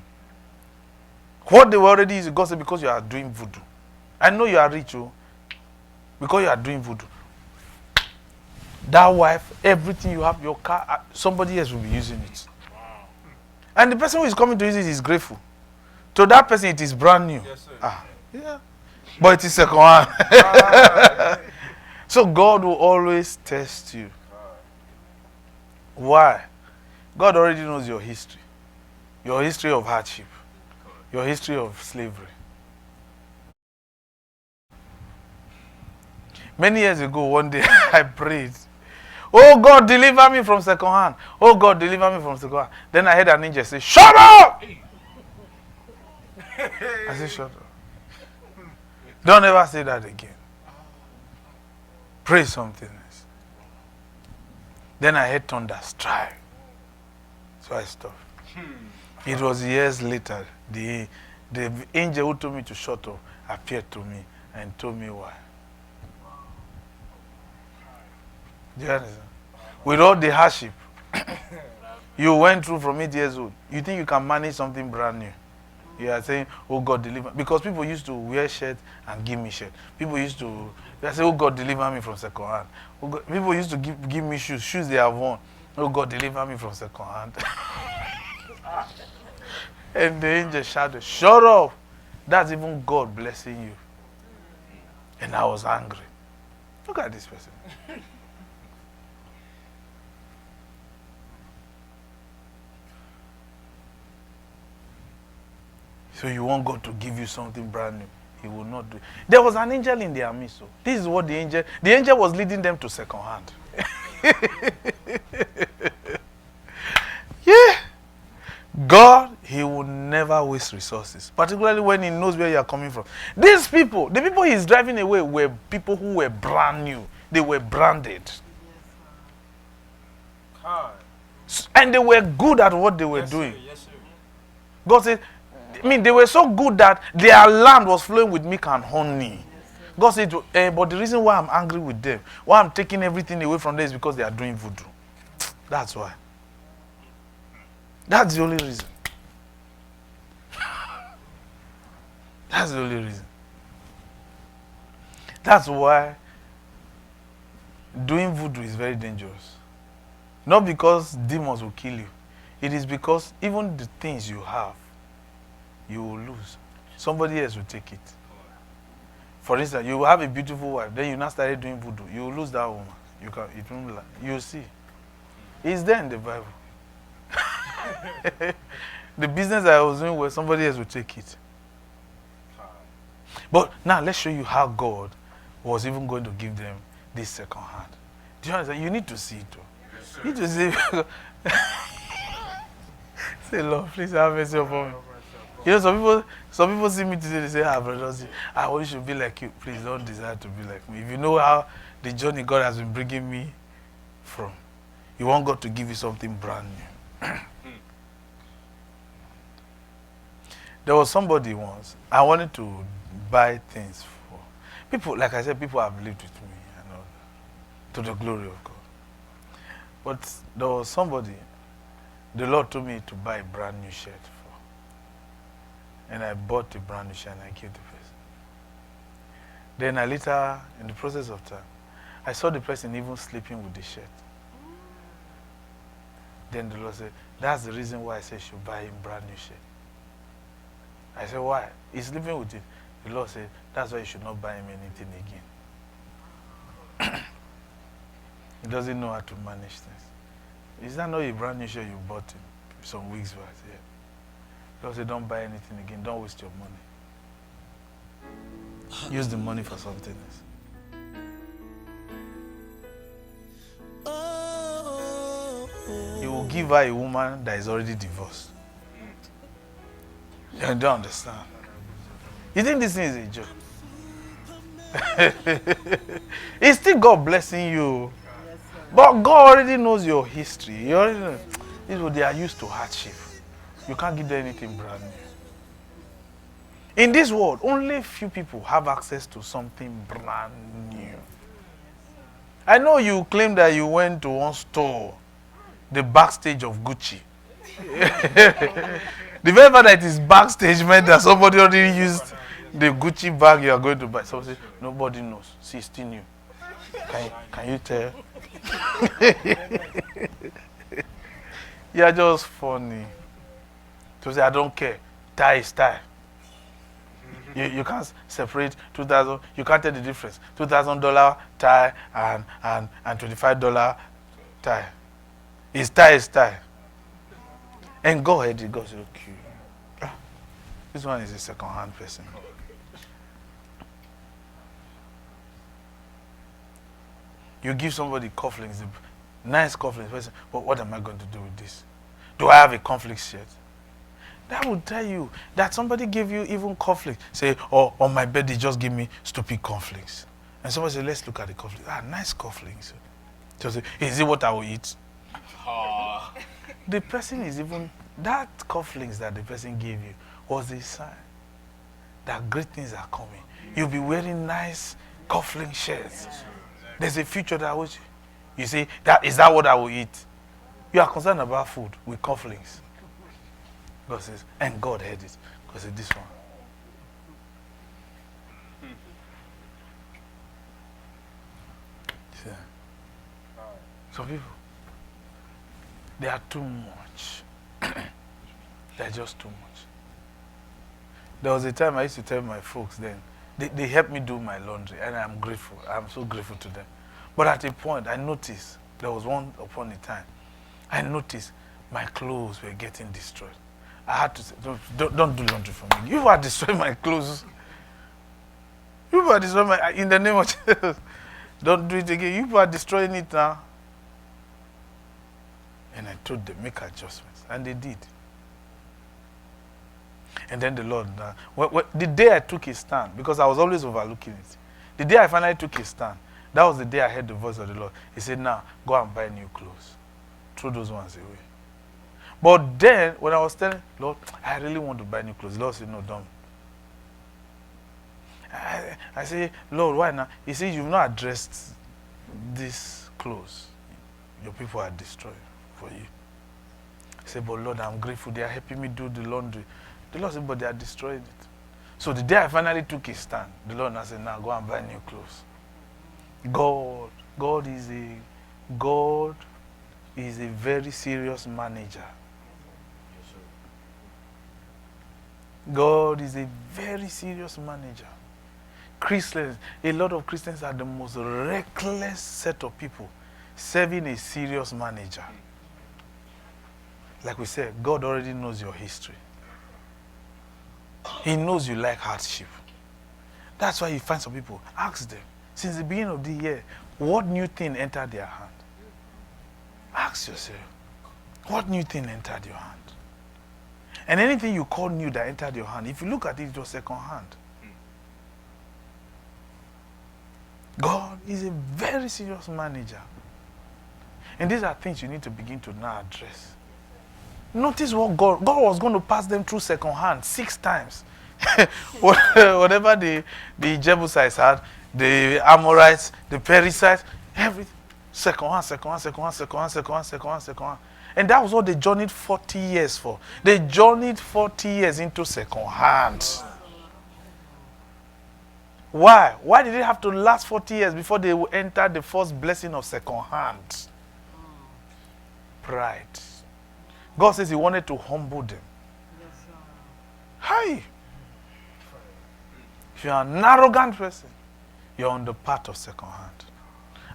What they were already using, God said, because you are doing voodoo. I know you are rich, because you are doing voodoo. That wife, everything you have, your car, somebody else will be using it. Wow. And the person who is coming to use it is grateful. To that person, it is brand new. Yes, sir. Yeah. But it is second hand. So God will always test you. Why? God already knows your history. Your history of hardship. Your history of slavery. Many years ago, one day, I prayed. Oh God, deliver me from second hand. Oh God, deliver me from second hand. Then I heard an angel say, "Shut up!" I said, "Shut up." Don't ever say that again. Pray something else. Then I heard thunder strike. So I stopped. It was years later. The angel who told me to shut up appeared to me and told me why. Do you understand? With all the hardship you went through from 8 years old, you think you can manage something brand new. You are saying, oh God, deliver. Because people used to wear shirt and give me shirt. People used to say, oh God, deliver me from second hand. Oh God. People used to give me shoes they have worn. Oh God, deliver me from second hand. And the angel shouted, shut up. That's even God blessing you. And I was angry. Look at this person. So you want God to give you something brand new. He will not do it. There was an angel in their midst. So this is what the angel was leading them to second hand. Yeah. God, he will never waste resources, particularly when he knows where you are coming from. These people, the people he's driving away were people who were brand new. They were branded. And they were good at what they were doing. Sir. Yes, sir. God said, they were so good that their land was flowing with milk and honey. God said, but the reason why I'm angry with them, why I'm taking everything away from them is because they are doing voodoo. That's why. That's the only reason. That's the only reason. That's why doing voodoo is very dangerous. Not because demons will kill you. It is because even the things you have, you will lose. Somebody else will take it. For instance, you will have a beautiful wife, then you now started doing voodoo. You will lose that woman. You'll see. It's there in the Bible. The business I was doing, where somebody else will take it. But now let's show you how God was even going to give them this second hand. Do you understand? You need to see it too. Yes, you need to see. Say, Lord, please have mercy upon me. You know, some people see me today, they say, Bro.Osi, I wish to be like you. Please don't desire to be like me. If you know how the journey God has been bringing me from, you want God to give you something brand new. There was somebody once, I wanted to buy things for people. Like I said, people have lived with me and all that, to the glory of God. But there was somebody, the Lord told me to buy a brand new shirt for. And I bought a brand new shirt and I gave the person. Then I later, in the process of time, I saw the person even sleeping with the shirt. Then the Lord said, that's the reason why I said you should buy him brand new shirt. I said, why? He's living with it. The Lord said, that's why you should not buy him anything again. He doesn't know how to manage things. Is that not a brand new shirt you bought him some weeks back? Yeah. The Lord said, don't buy anything again. Don't waste your money. Use the money for something else. He will give her a woman that is already divorced. You don't understand. You think this thing is a joke? It's still God blessing you. Yes, but God already knows your history. He already knows. This is what they are used to hardship. You can't give them anything brand new. In this world, only few people have access to something brand new. I know you claim that you went to one store, the backstage of Gucci. The very fact that it is backstage meant that somebody already used the Gucci bag you are going to buy. Somebody says, nobody knows. See, it's still new. Can you tell? You are just funny. To say, I don't care. Tie is tie. You can't separate 2,000. You can't tell the difference. $2,000 tie and $25 tie. It's tie is tie. And go ahead, he goes, okay. This one is a second-hand person. You give somebody cufflinks, nice cufflinks. Person, well, what am I going to do with this? Do I have a conflict shirt? That would tell you that somebody gave you even conflict. Say, oh, on my bed, they just give me stupid conflicts. And somebody say, let's look at the conflict. Ah, nice conflicts. Just say, is it what I will eat? The person is even, that conflicts that the person gave you was a sign that great things are coming. You'll be wearing nice cuffling shirts. There's a future that will, you say, is that what I will eat? You are concerned about food with cufflinks. God says, and God heard it. God said, this one. Yeah. Some people, they are too much. They're just too much. There was a time I used to tell my folks then, they helped me do my laundry, and I'm grateful. I'm so grateful to them. But at a point, I noticed, there was one upon a time, I noticed my clothes were getting destroyed. I had to say, don't do laundry for me. You are destroying my clothes. You are destroying my, in the name of Jesus. Don't do it again. You are destroying it now. And I told them, make adjustments. And they did. And then the Lord, the day I took a stand, because I was always overlooking it, the day I finally took a stand, that was the day I heard the voice of the Lord. He said, now, go and buy new clothes. Throw those ones away. But then, when I was telling Lord, I really want to buy new clothes, the Lord said, no, don't. I say, Lord, why not? He said, you've not addressed these clothes. Your people are destroyed for you. I said, but Lord, I'm grateful. They are helping me do the laundry. The Lord said, but they are destroying it. So the day I finally took a stand, the Lord now said, now go and buy new clothes. God is a very serious manager. God is a very serious manager. Christians, a lot of Christians are the most reckless set of people serving a serious manager. Like we said, God already knows your history. He knows you like hardship. That's why you find some people, ask them, since the beginning of the year, what new thing entered their hand? Ask yourself, what new thing entered your hand? And anything you call new that entered your hand, if you look at it, it was second hand. God is a very serious manager. And these are things you need to begin to now address. Notice what God was going to pass them through second hand 6 times. Whatever the Jebusites had, the Amorites, the Perizzites, everything. Second hand. And that was what they journeyed 40 years for. They journeyed 40 years into second hand. Why? Why did it have to last 40 years before they would enter the first blessing of second hand? Pride. God says he wanted to humble them. Hi. If you are an arrogant person, you're on the path of second hand.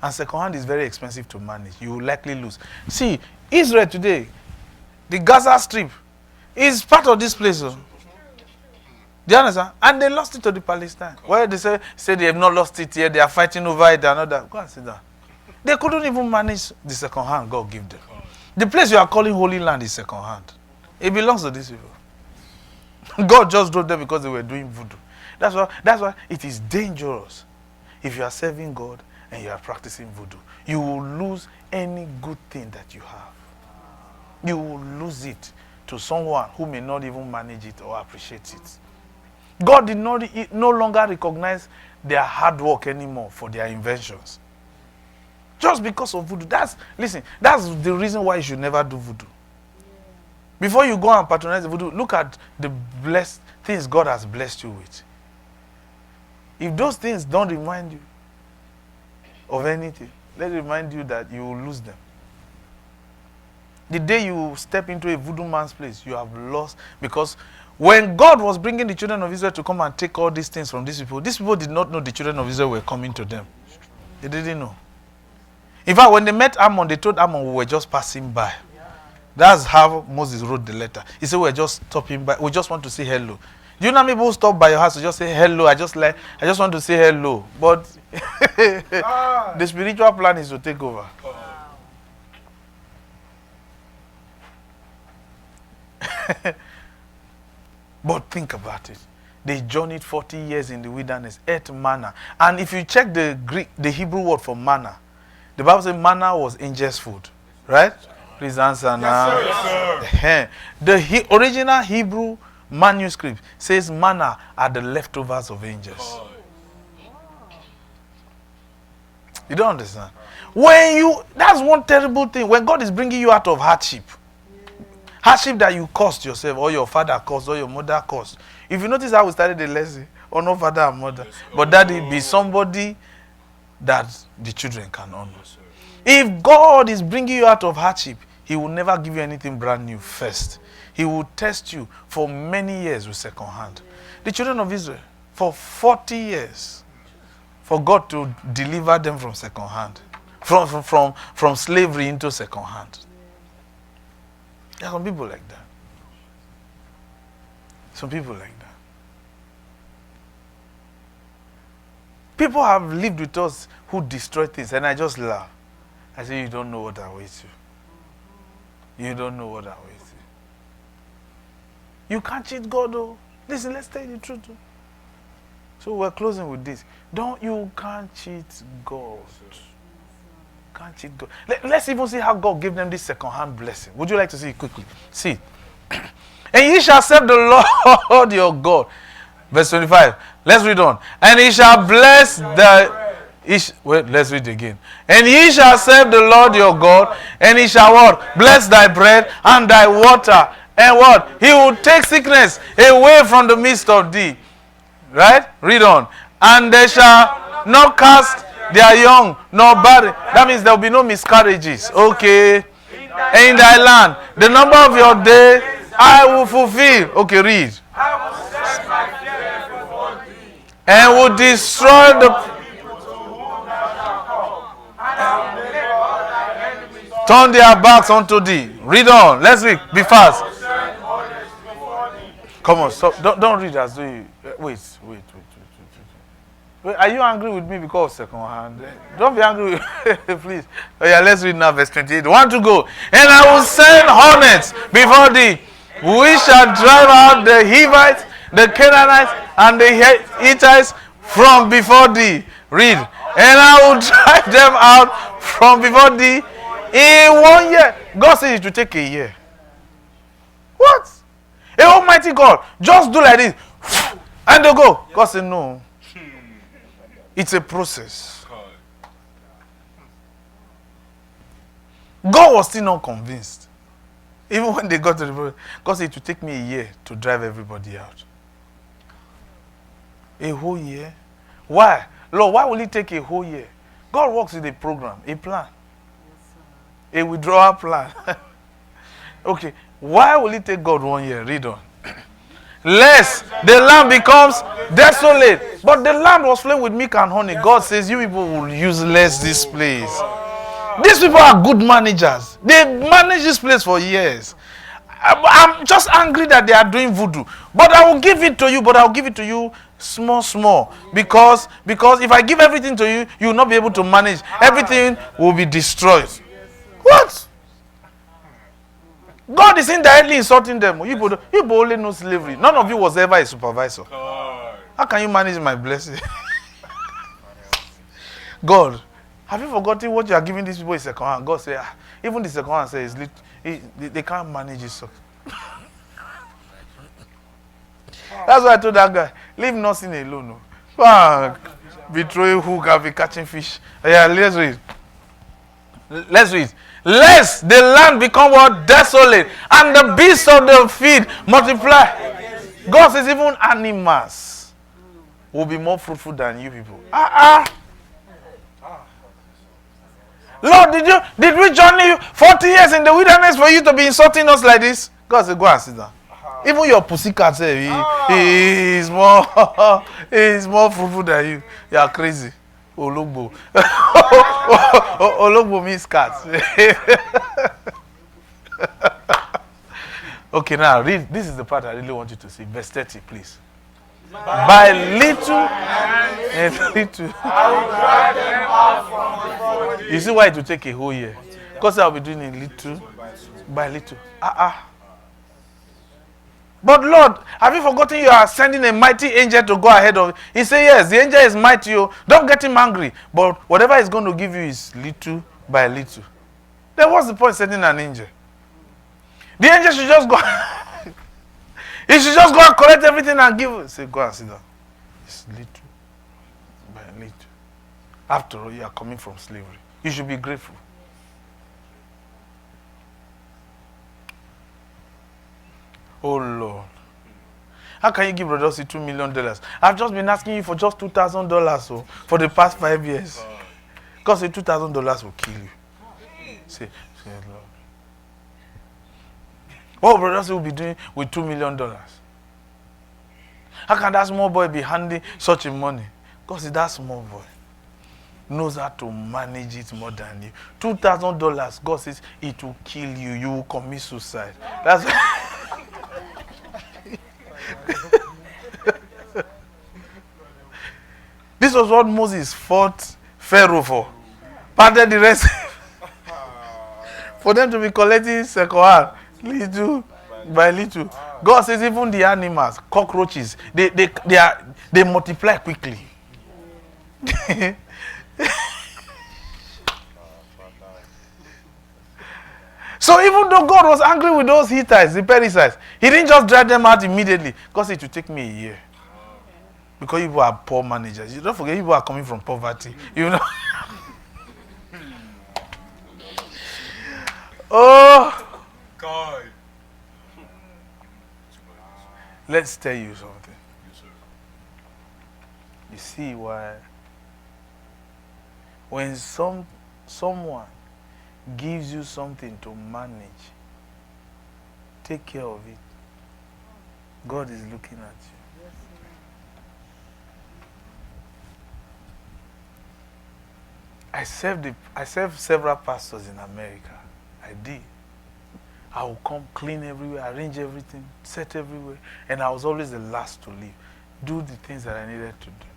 And second hand is very expensive to manage. You will likely lose. See, Israel today, the Gaza Strip, is part of this place. Do you understand? And they lost it to the Palestine. Where they say they have not lost it yet, they are fighting over it and all that. Go and sit down. They couldn't even manage the second hand God gave them. The place you are calling Holy Land is second hand. It belongs to these people. God just drove them because they were doing voodoo. That's why it is dangerous if you are serving God and you are practicing voodoo. You will lose any good thing that you have. You will lose it to someone who may not even manage it or appreciate it. God did no longer recognize their hard work anymore for their inventions. Just because of voodoo. That's the reason why you should never do voodoo. Before you go and patronize the voodoo, look at the blessed things God has blessed you with. If those things don't remind you of anything, let it remind you that you will lose them. The day you step into a voodoo man's place, you have lost. Because when God was bringing the children of Israel to come and take all these things from these people did not know the children of Israel were coming to them. They didn't know. In fact, when they met Ammon, they told Ammon we were just passing by. That's how Moses wrote the letter. He said we're just stopping by. We just want to say hello. Do you know how many people stop by your house to just say hello? I just want to say hello. But the spiritual plan is to take over. But think about it. They journeyed 40 years in the wilderness, ate manna. And if you check the Hebrew word for manna, the Bible says manna was angels' food. Right? Please answer now. Yes, sir. The original Hebrew manuscript says manna are the leftovers of angels. You don't understand? That's one terrible thing. When God is bringing you out of hardship that you caused yourself, or your father caused, or your mother caused. If you notice how we started the lesson, or no father and mother, but that it be somebody that the children can honor. If God is bringing you out of hardship, He will never give you anything brand new first. He will test you for many years with second hand. The children of Israel, for 40 years, for God to deliver them from second hand, from slavery into second hand. There are some people like that. Some people like that. People have lived with us who destroy things, and I just laugh. I say, you don't know what awaits you. You don't know what awaits you. You can't cheat God, though. Listen, let's tell you the truth. Though. So we're closing with this. You can't cheat God. Can't cheat God. Let's even see how God gave them this second-hand blessing. Would you like to see it quickly? See. And ye shall serve the Lord your God. Verse 25. Let's read on. And he shall bless the... let's read again. And ye shall serve the Lord your God, and he shall what? Bless thy bread and thy water. And what? He will take sickness away from the midst of thee. Right? Read on. And they shall not cast their young nor barren. That means there will be no miscarriages. Okay. In thy land, the number of your days I will fulfill. Okay, read. And will destroy the... Turn their backs unto thee. Read on. Let's read. Be fast. Come on. Stop. Don't read as though you... Wait. Are you angry with me because of second hand? Don't be angry with me, please. Oh yeah, let's read now verse 28. 1 to go. And I will send hornets before thee. We shall drive out the Hivites, the Canaanites, and the Hittites from before thee. Read. And I will drive them out from before thee in 1 year. God says it will take a year. What? A almighty God. Just do like this. And they go. God said no. It's a process. God was still not convinced. Even when they got to the process, God said it will take me a year to drive everybody out. A whole year? Why? Lord, why will it take a whole year? God works with a program, a plan. A withdrawal plan. Okay. Why will it take God 1 year? Read on. Lest the land becomes desolate. But the land was flowing with milk and honey. God says, you people will useless this place. These people are good managers. They manage this place for years. I'm just angry that they are doing voodoo. But I will give it to you. But I will give it to you small. Because if I give everything to you, you will not be able to manage. Everything will be destroyed. What? God is indirectly insulting them. You only know slavery. None of you was ever a supervisor. How can you manage my blessing? God, have you forgotten what you are giving these people in second hand? God said, even the second hand says they can't manage it. So. That's why I told that guy, leave nothing alone. No. Be throwing hook and be catching fish. Yeah, let's read. Let's read. Lest the land become what? Desolate. And the beasts of the field multiply. God says even animals will be more fruitful than you people. Lord, did we journey 40 years in the wilderness for you to be insulting us like this? God said, go and sit down. Even your pussycat said he is more fruitful than you. You are crazy. Ologbo. Ologbo means cat. Okay, now read. This is the part I really want you to see. Verse 30, please. By little and little. I will drive them out from before thee. You see why it will take a whole year? Because I'll be doing it little by little. But Lord, have you forgotten you are sending a mighty angel to go ahead of you? He said, yes, the angel is mighty. Oh. Don't get him angry. But whatever he's going to give you is little by little. Then what's the point sending an angel? The angel should just go. He should just go and collect everything and give it. Say, go and sit down. It's little by little. After all, you are coming from slavery. You should be grateful. Oh Lord. How can you give Bro.Osi $2 million? I've just been asking you for just $2,000 for the past 5 years. Because the $2,000 will kill you. Say, Lord. What will Bro.Osi be doing with $2 million? How can that small boy be handling such a money? Because that small boy knows how to manage it more than you. $2,000, God says it will kill you. You will commit suicide. That's This was what Moses fought Pharaoh for. Parted the rest for them to be collecting second little by little. God says even the animals, cockroaches, they multiply quickly. So even though God was angry with those Hittites, the Perizzites, he didn't just drive them out immediately. God said it will take me a year. Because people are poor managers. You don't forget people are coming from poverty. You know. Oh. God. Let's tell you something. You see why when someone gives you something to manage, take care of it. God is looking at you. I served several pastors in America. I did. I would come clean everywhere, arrange everything, set everywhere, and I was always the last to leave. Do the things that I needed to do.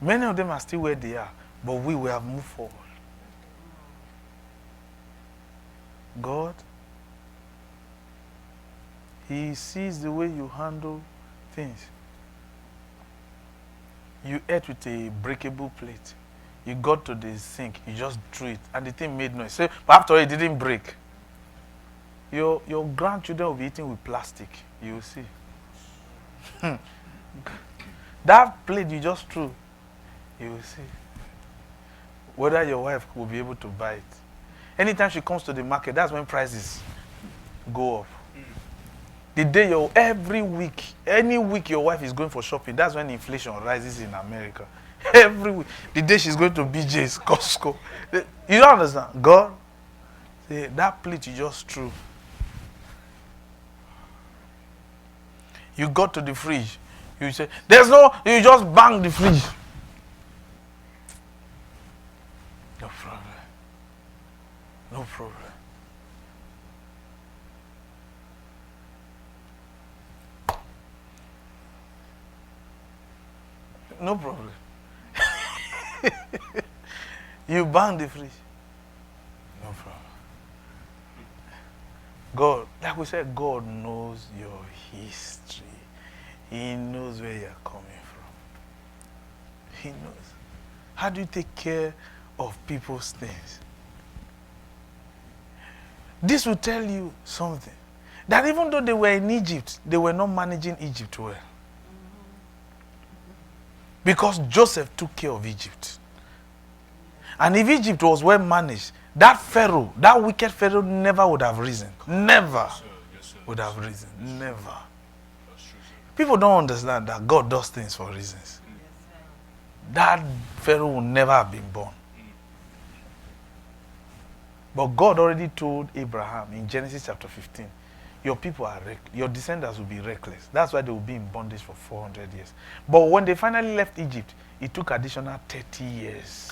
Many of them are still where they are, but we have moved forward. God, He sees the way you handle things. You ate with a breakable plate. You got to the sink, you just threw it, and the thing made noise. So, but after all, it didn't break. Your grandchildren will be eating with plastic. You will see. That plate you just threw, you will see. Whether your wife will be able to buy it. Anytime she comes to the market, that's when prices go up. The day every week, any week your wife is going for shopping, that's when inflation rises in America. Every week. The day she's going to BJ's, Costco. You don't understand? God, say, that plate you just threw. You got to the fridge. You say, you just bang the fridge. No problem. No problem. No problem. You bang the fridge. No problem. God, like we said, God knows your history. He knows where you're coming from. He knows. How do you take care of people's things? This will tell you something. That even though they were in Egypt, they were not managing Egypt well. Because Joseph took care of Egypt. And if Egypt was well managed, that Pharaoh, that wicked Pharaoh never would have risen. Never would have risen. Never. People don't understand that God does things for reasons. That Pharaoh would never have been born. But God already told Abraham in Genesis chapter 15, your people are your descendants will be reckless. That's why they will be in bondage for 400 years. But when they finally left Egypt, it took additional 30 years.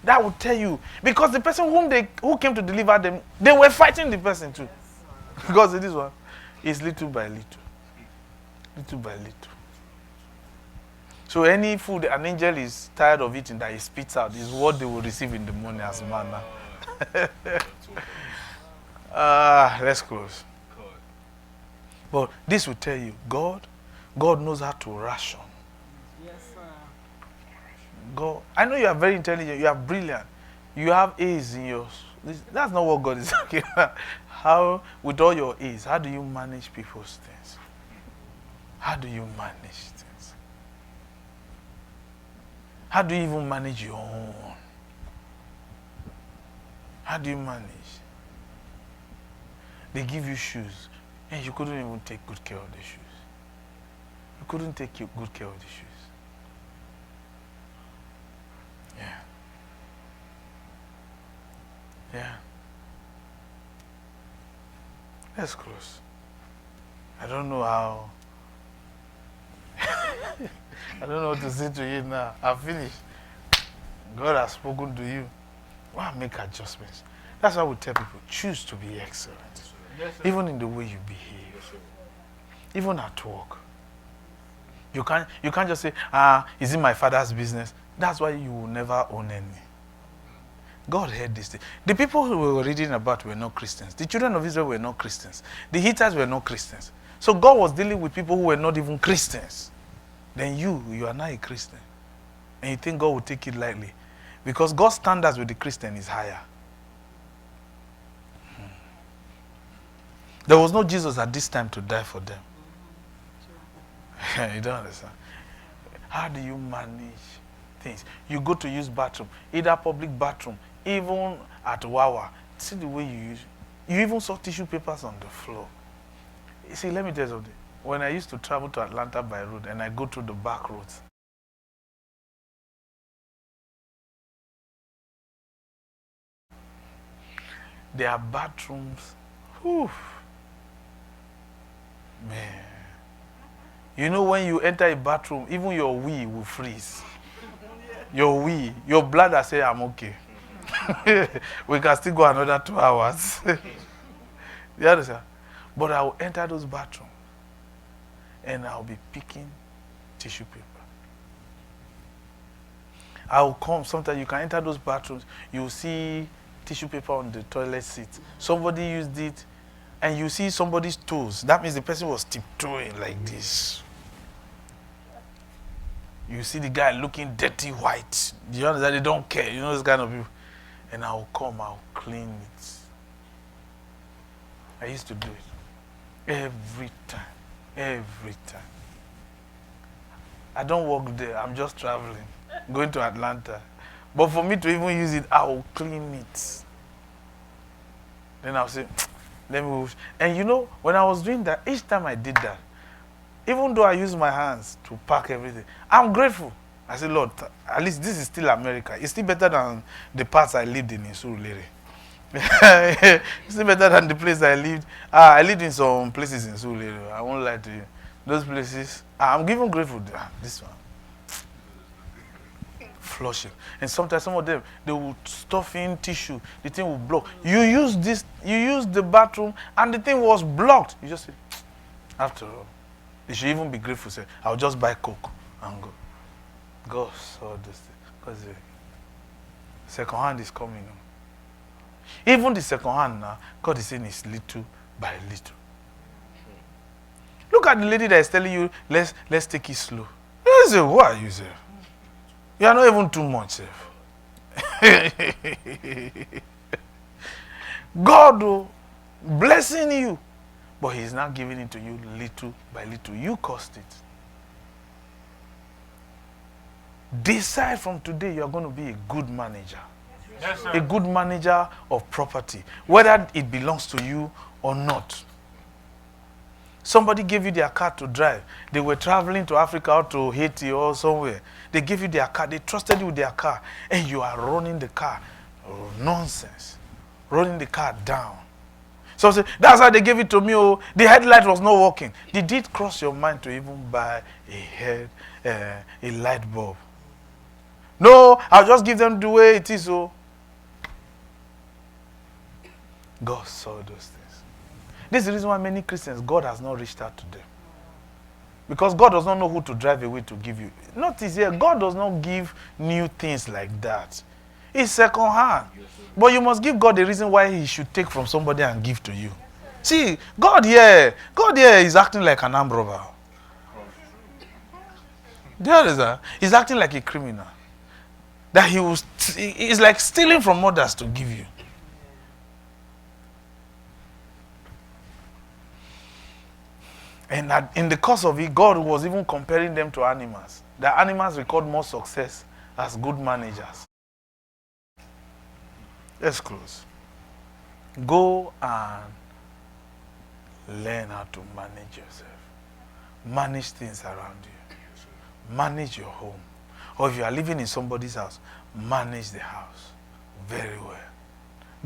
That will tell you, because the person who came to deliver them, they were fighting the person too. Because this one is little by little. Little by little. So any food an angel is tired of eating that he spits out is what they will receive in the morning as manna. Let's close. But this will tell you, God knows how to ration. Yes, sir. God, I know you are very intelligent, you are brilliant, you have A's in your. That's not what God is talking about. How, with all your A's, how do you manage people's things? How do you manage things? How do you even manage your own? How do you manage? They give you shoes, and you couldn't even take good care of the shoes. You couldn't take good care of the shoes. Yeah. Yeah. Let's close. I don't know how. I don't know what to say to you now. I've finished. God has spoken to you. Why make adjustments? That's why we tell people, choose to be excellent. Yes, sir. Even in the way you behave. Even at work. You can't just say, is it my father's business? That's why you will never own any. God heard this thing. The people who we were reading about were not Christians. The children of Israel were not Christians. The Hittites were not Christians. So God was dealing with people who were not even Christians. Then you are not a Christian. And you think God will take it lightly. Because God's standards with the Christian is higher. There was no Jesus at this time to die for them. You don't understand. How do you manage things? You go to use bathroom, either public bathroom, even at Wawa. See the way you use. You even saw tissue papers on the floor. You see, let me tell you something. When I used to travel to Atlanta by road and I go through the back roads, there are bathrooms. Whew. Man. You know when you enter a bathroom, even your wee will freeze. Your wee, your bladder say, I'm okay. We can still go another 2 hours. You understand? But I will enter those bathrooms and I'll be picking tissue paper. I will come, sometimes you can enter those bathrooms, you see tissue paper on the toilet seat. Somebody used it, and you see somebody's toes. That means the person was tiptoeing like this. You see the guy looking dirty white. Do you understand? They don't care. You know this kind of people. And I'll come, I'll clean it. I used to do it. Every time. Every time. I don't work there. I'm just traveling. Going to Atlanta. But for me to even use it, I will clean it. Then I'll say, let me wash. And you know, when I was doing that, each time I did that, even though I use my hands to pack everything, I'm grateful. I say, Lord, at least this is still America. It's still better than the parts I lived in Surulere. It's still better than the place I lived. I lived in some places in Surulere. I won't lie to you. Those places, I'm even grateful. This one. Flushing. And sometimes some of them, they will stuff in tissue. The thing will block. You use the bathroom and the thing was blocked. You just say, after all, you should even be grateful. Say, I'll just buy Coke and go. God saw this thing. Because the second hand is coming. Even the second hand now, God is saying it's little by little. Look at the lady that is telling you, let's take it slow. You say, what are you saying? You are not even too much. God blessing you, but He's not giving it to you little by little. You cost it. Decide from today you are going to be a good manager. Yes, sir. A good manager of property, whether it belongs to you or not. Somebody gave you their car to drive. They were traveling to Africa or to Haiti or somewhere. They gave you their car. They trusted you with their car. And you are running the car. Oh, nonsense. Running the car down. So say, that's how they gave it to me. Oh, the headlight was not working. Did it cross your mind to even buy a light bulb? No, I'll just give them the way it is. Oh. God saw those things. This is the reason why many Christians, God has not reached out to them. Because God does not know who to drive away to give you. Notice here, God does not give new things like that. It's second hand. But you must give God the reason why He should take from somebody and give to you. See, God here is acting like an armed robber. Do you understand? He's acting like a criminal. That he's like stealing from others to give you. And in the course of it, God was even comparing them to animals. The animals record more success as good managers. Let's close. Go and learn how to manage yourself. Manage things around you. Manage your home. Or if you are living in somebody's house, manage the house very well.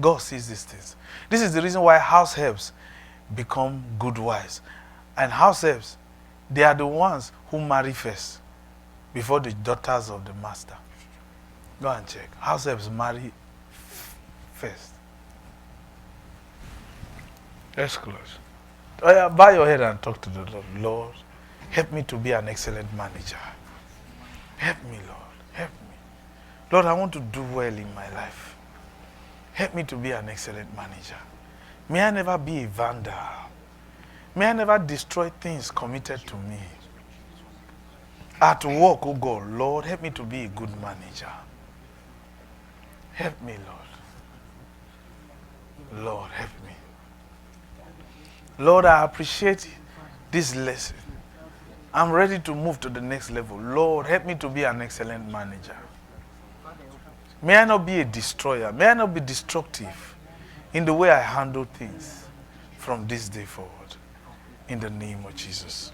God sees these things. This is the reason why house helps become good wives. And house helps, they are the ones who marry first before the daughters of the master. Go and check. House helps marry first. Let's close. Oh yeah, bow your head and talk to the Lord. Lord, help me to be an excellent manager. Help me, Lord. Help me. Lord, I want to do well in my life. Help me to be an excellent manager. May I never be a vandal. May I never destroy things committed to me. At work, oh God, Lord, help me to be a good manager. Help me, Lord. Lord, help me. Lord, I appreciate this lesson. I'm ready to move to the next level. Lord, help me to be an excellent manager. May I not be a destroyer. May I not be destructive in the way I handle things from this day forward. In the name of Jesus.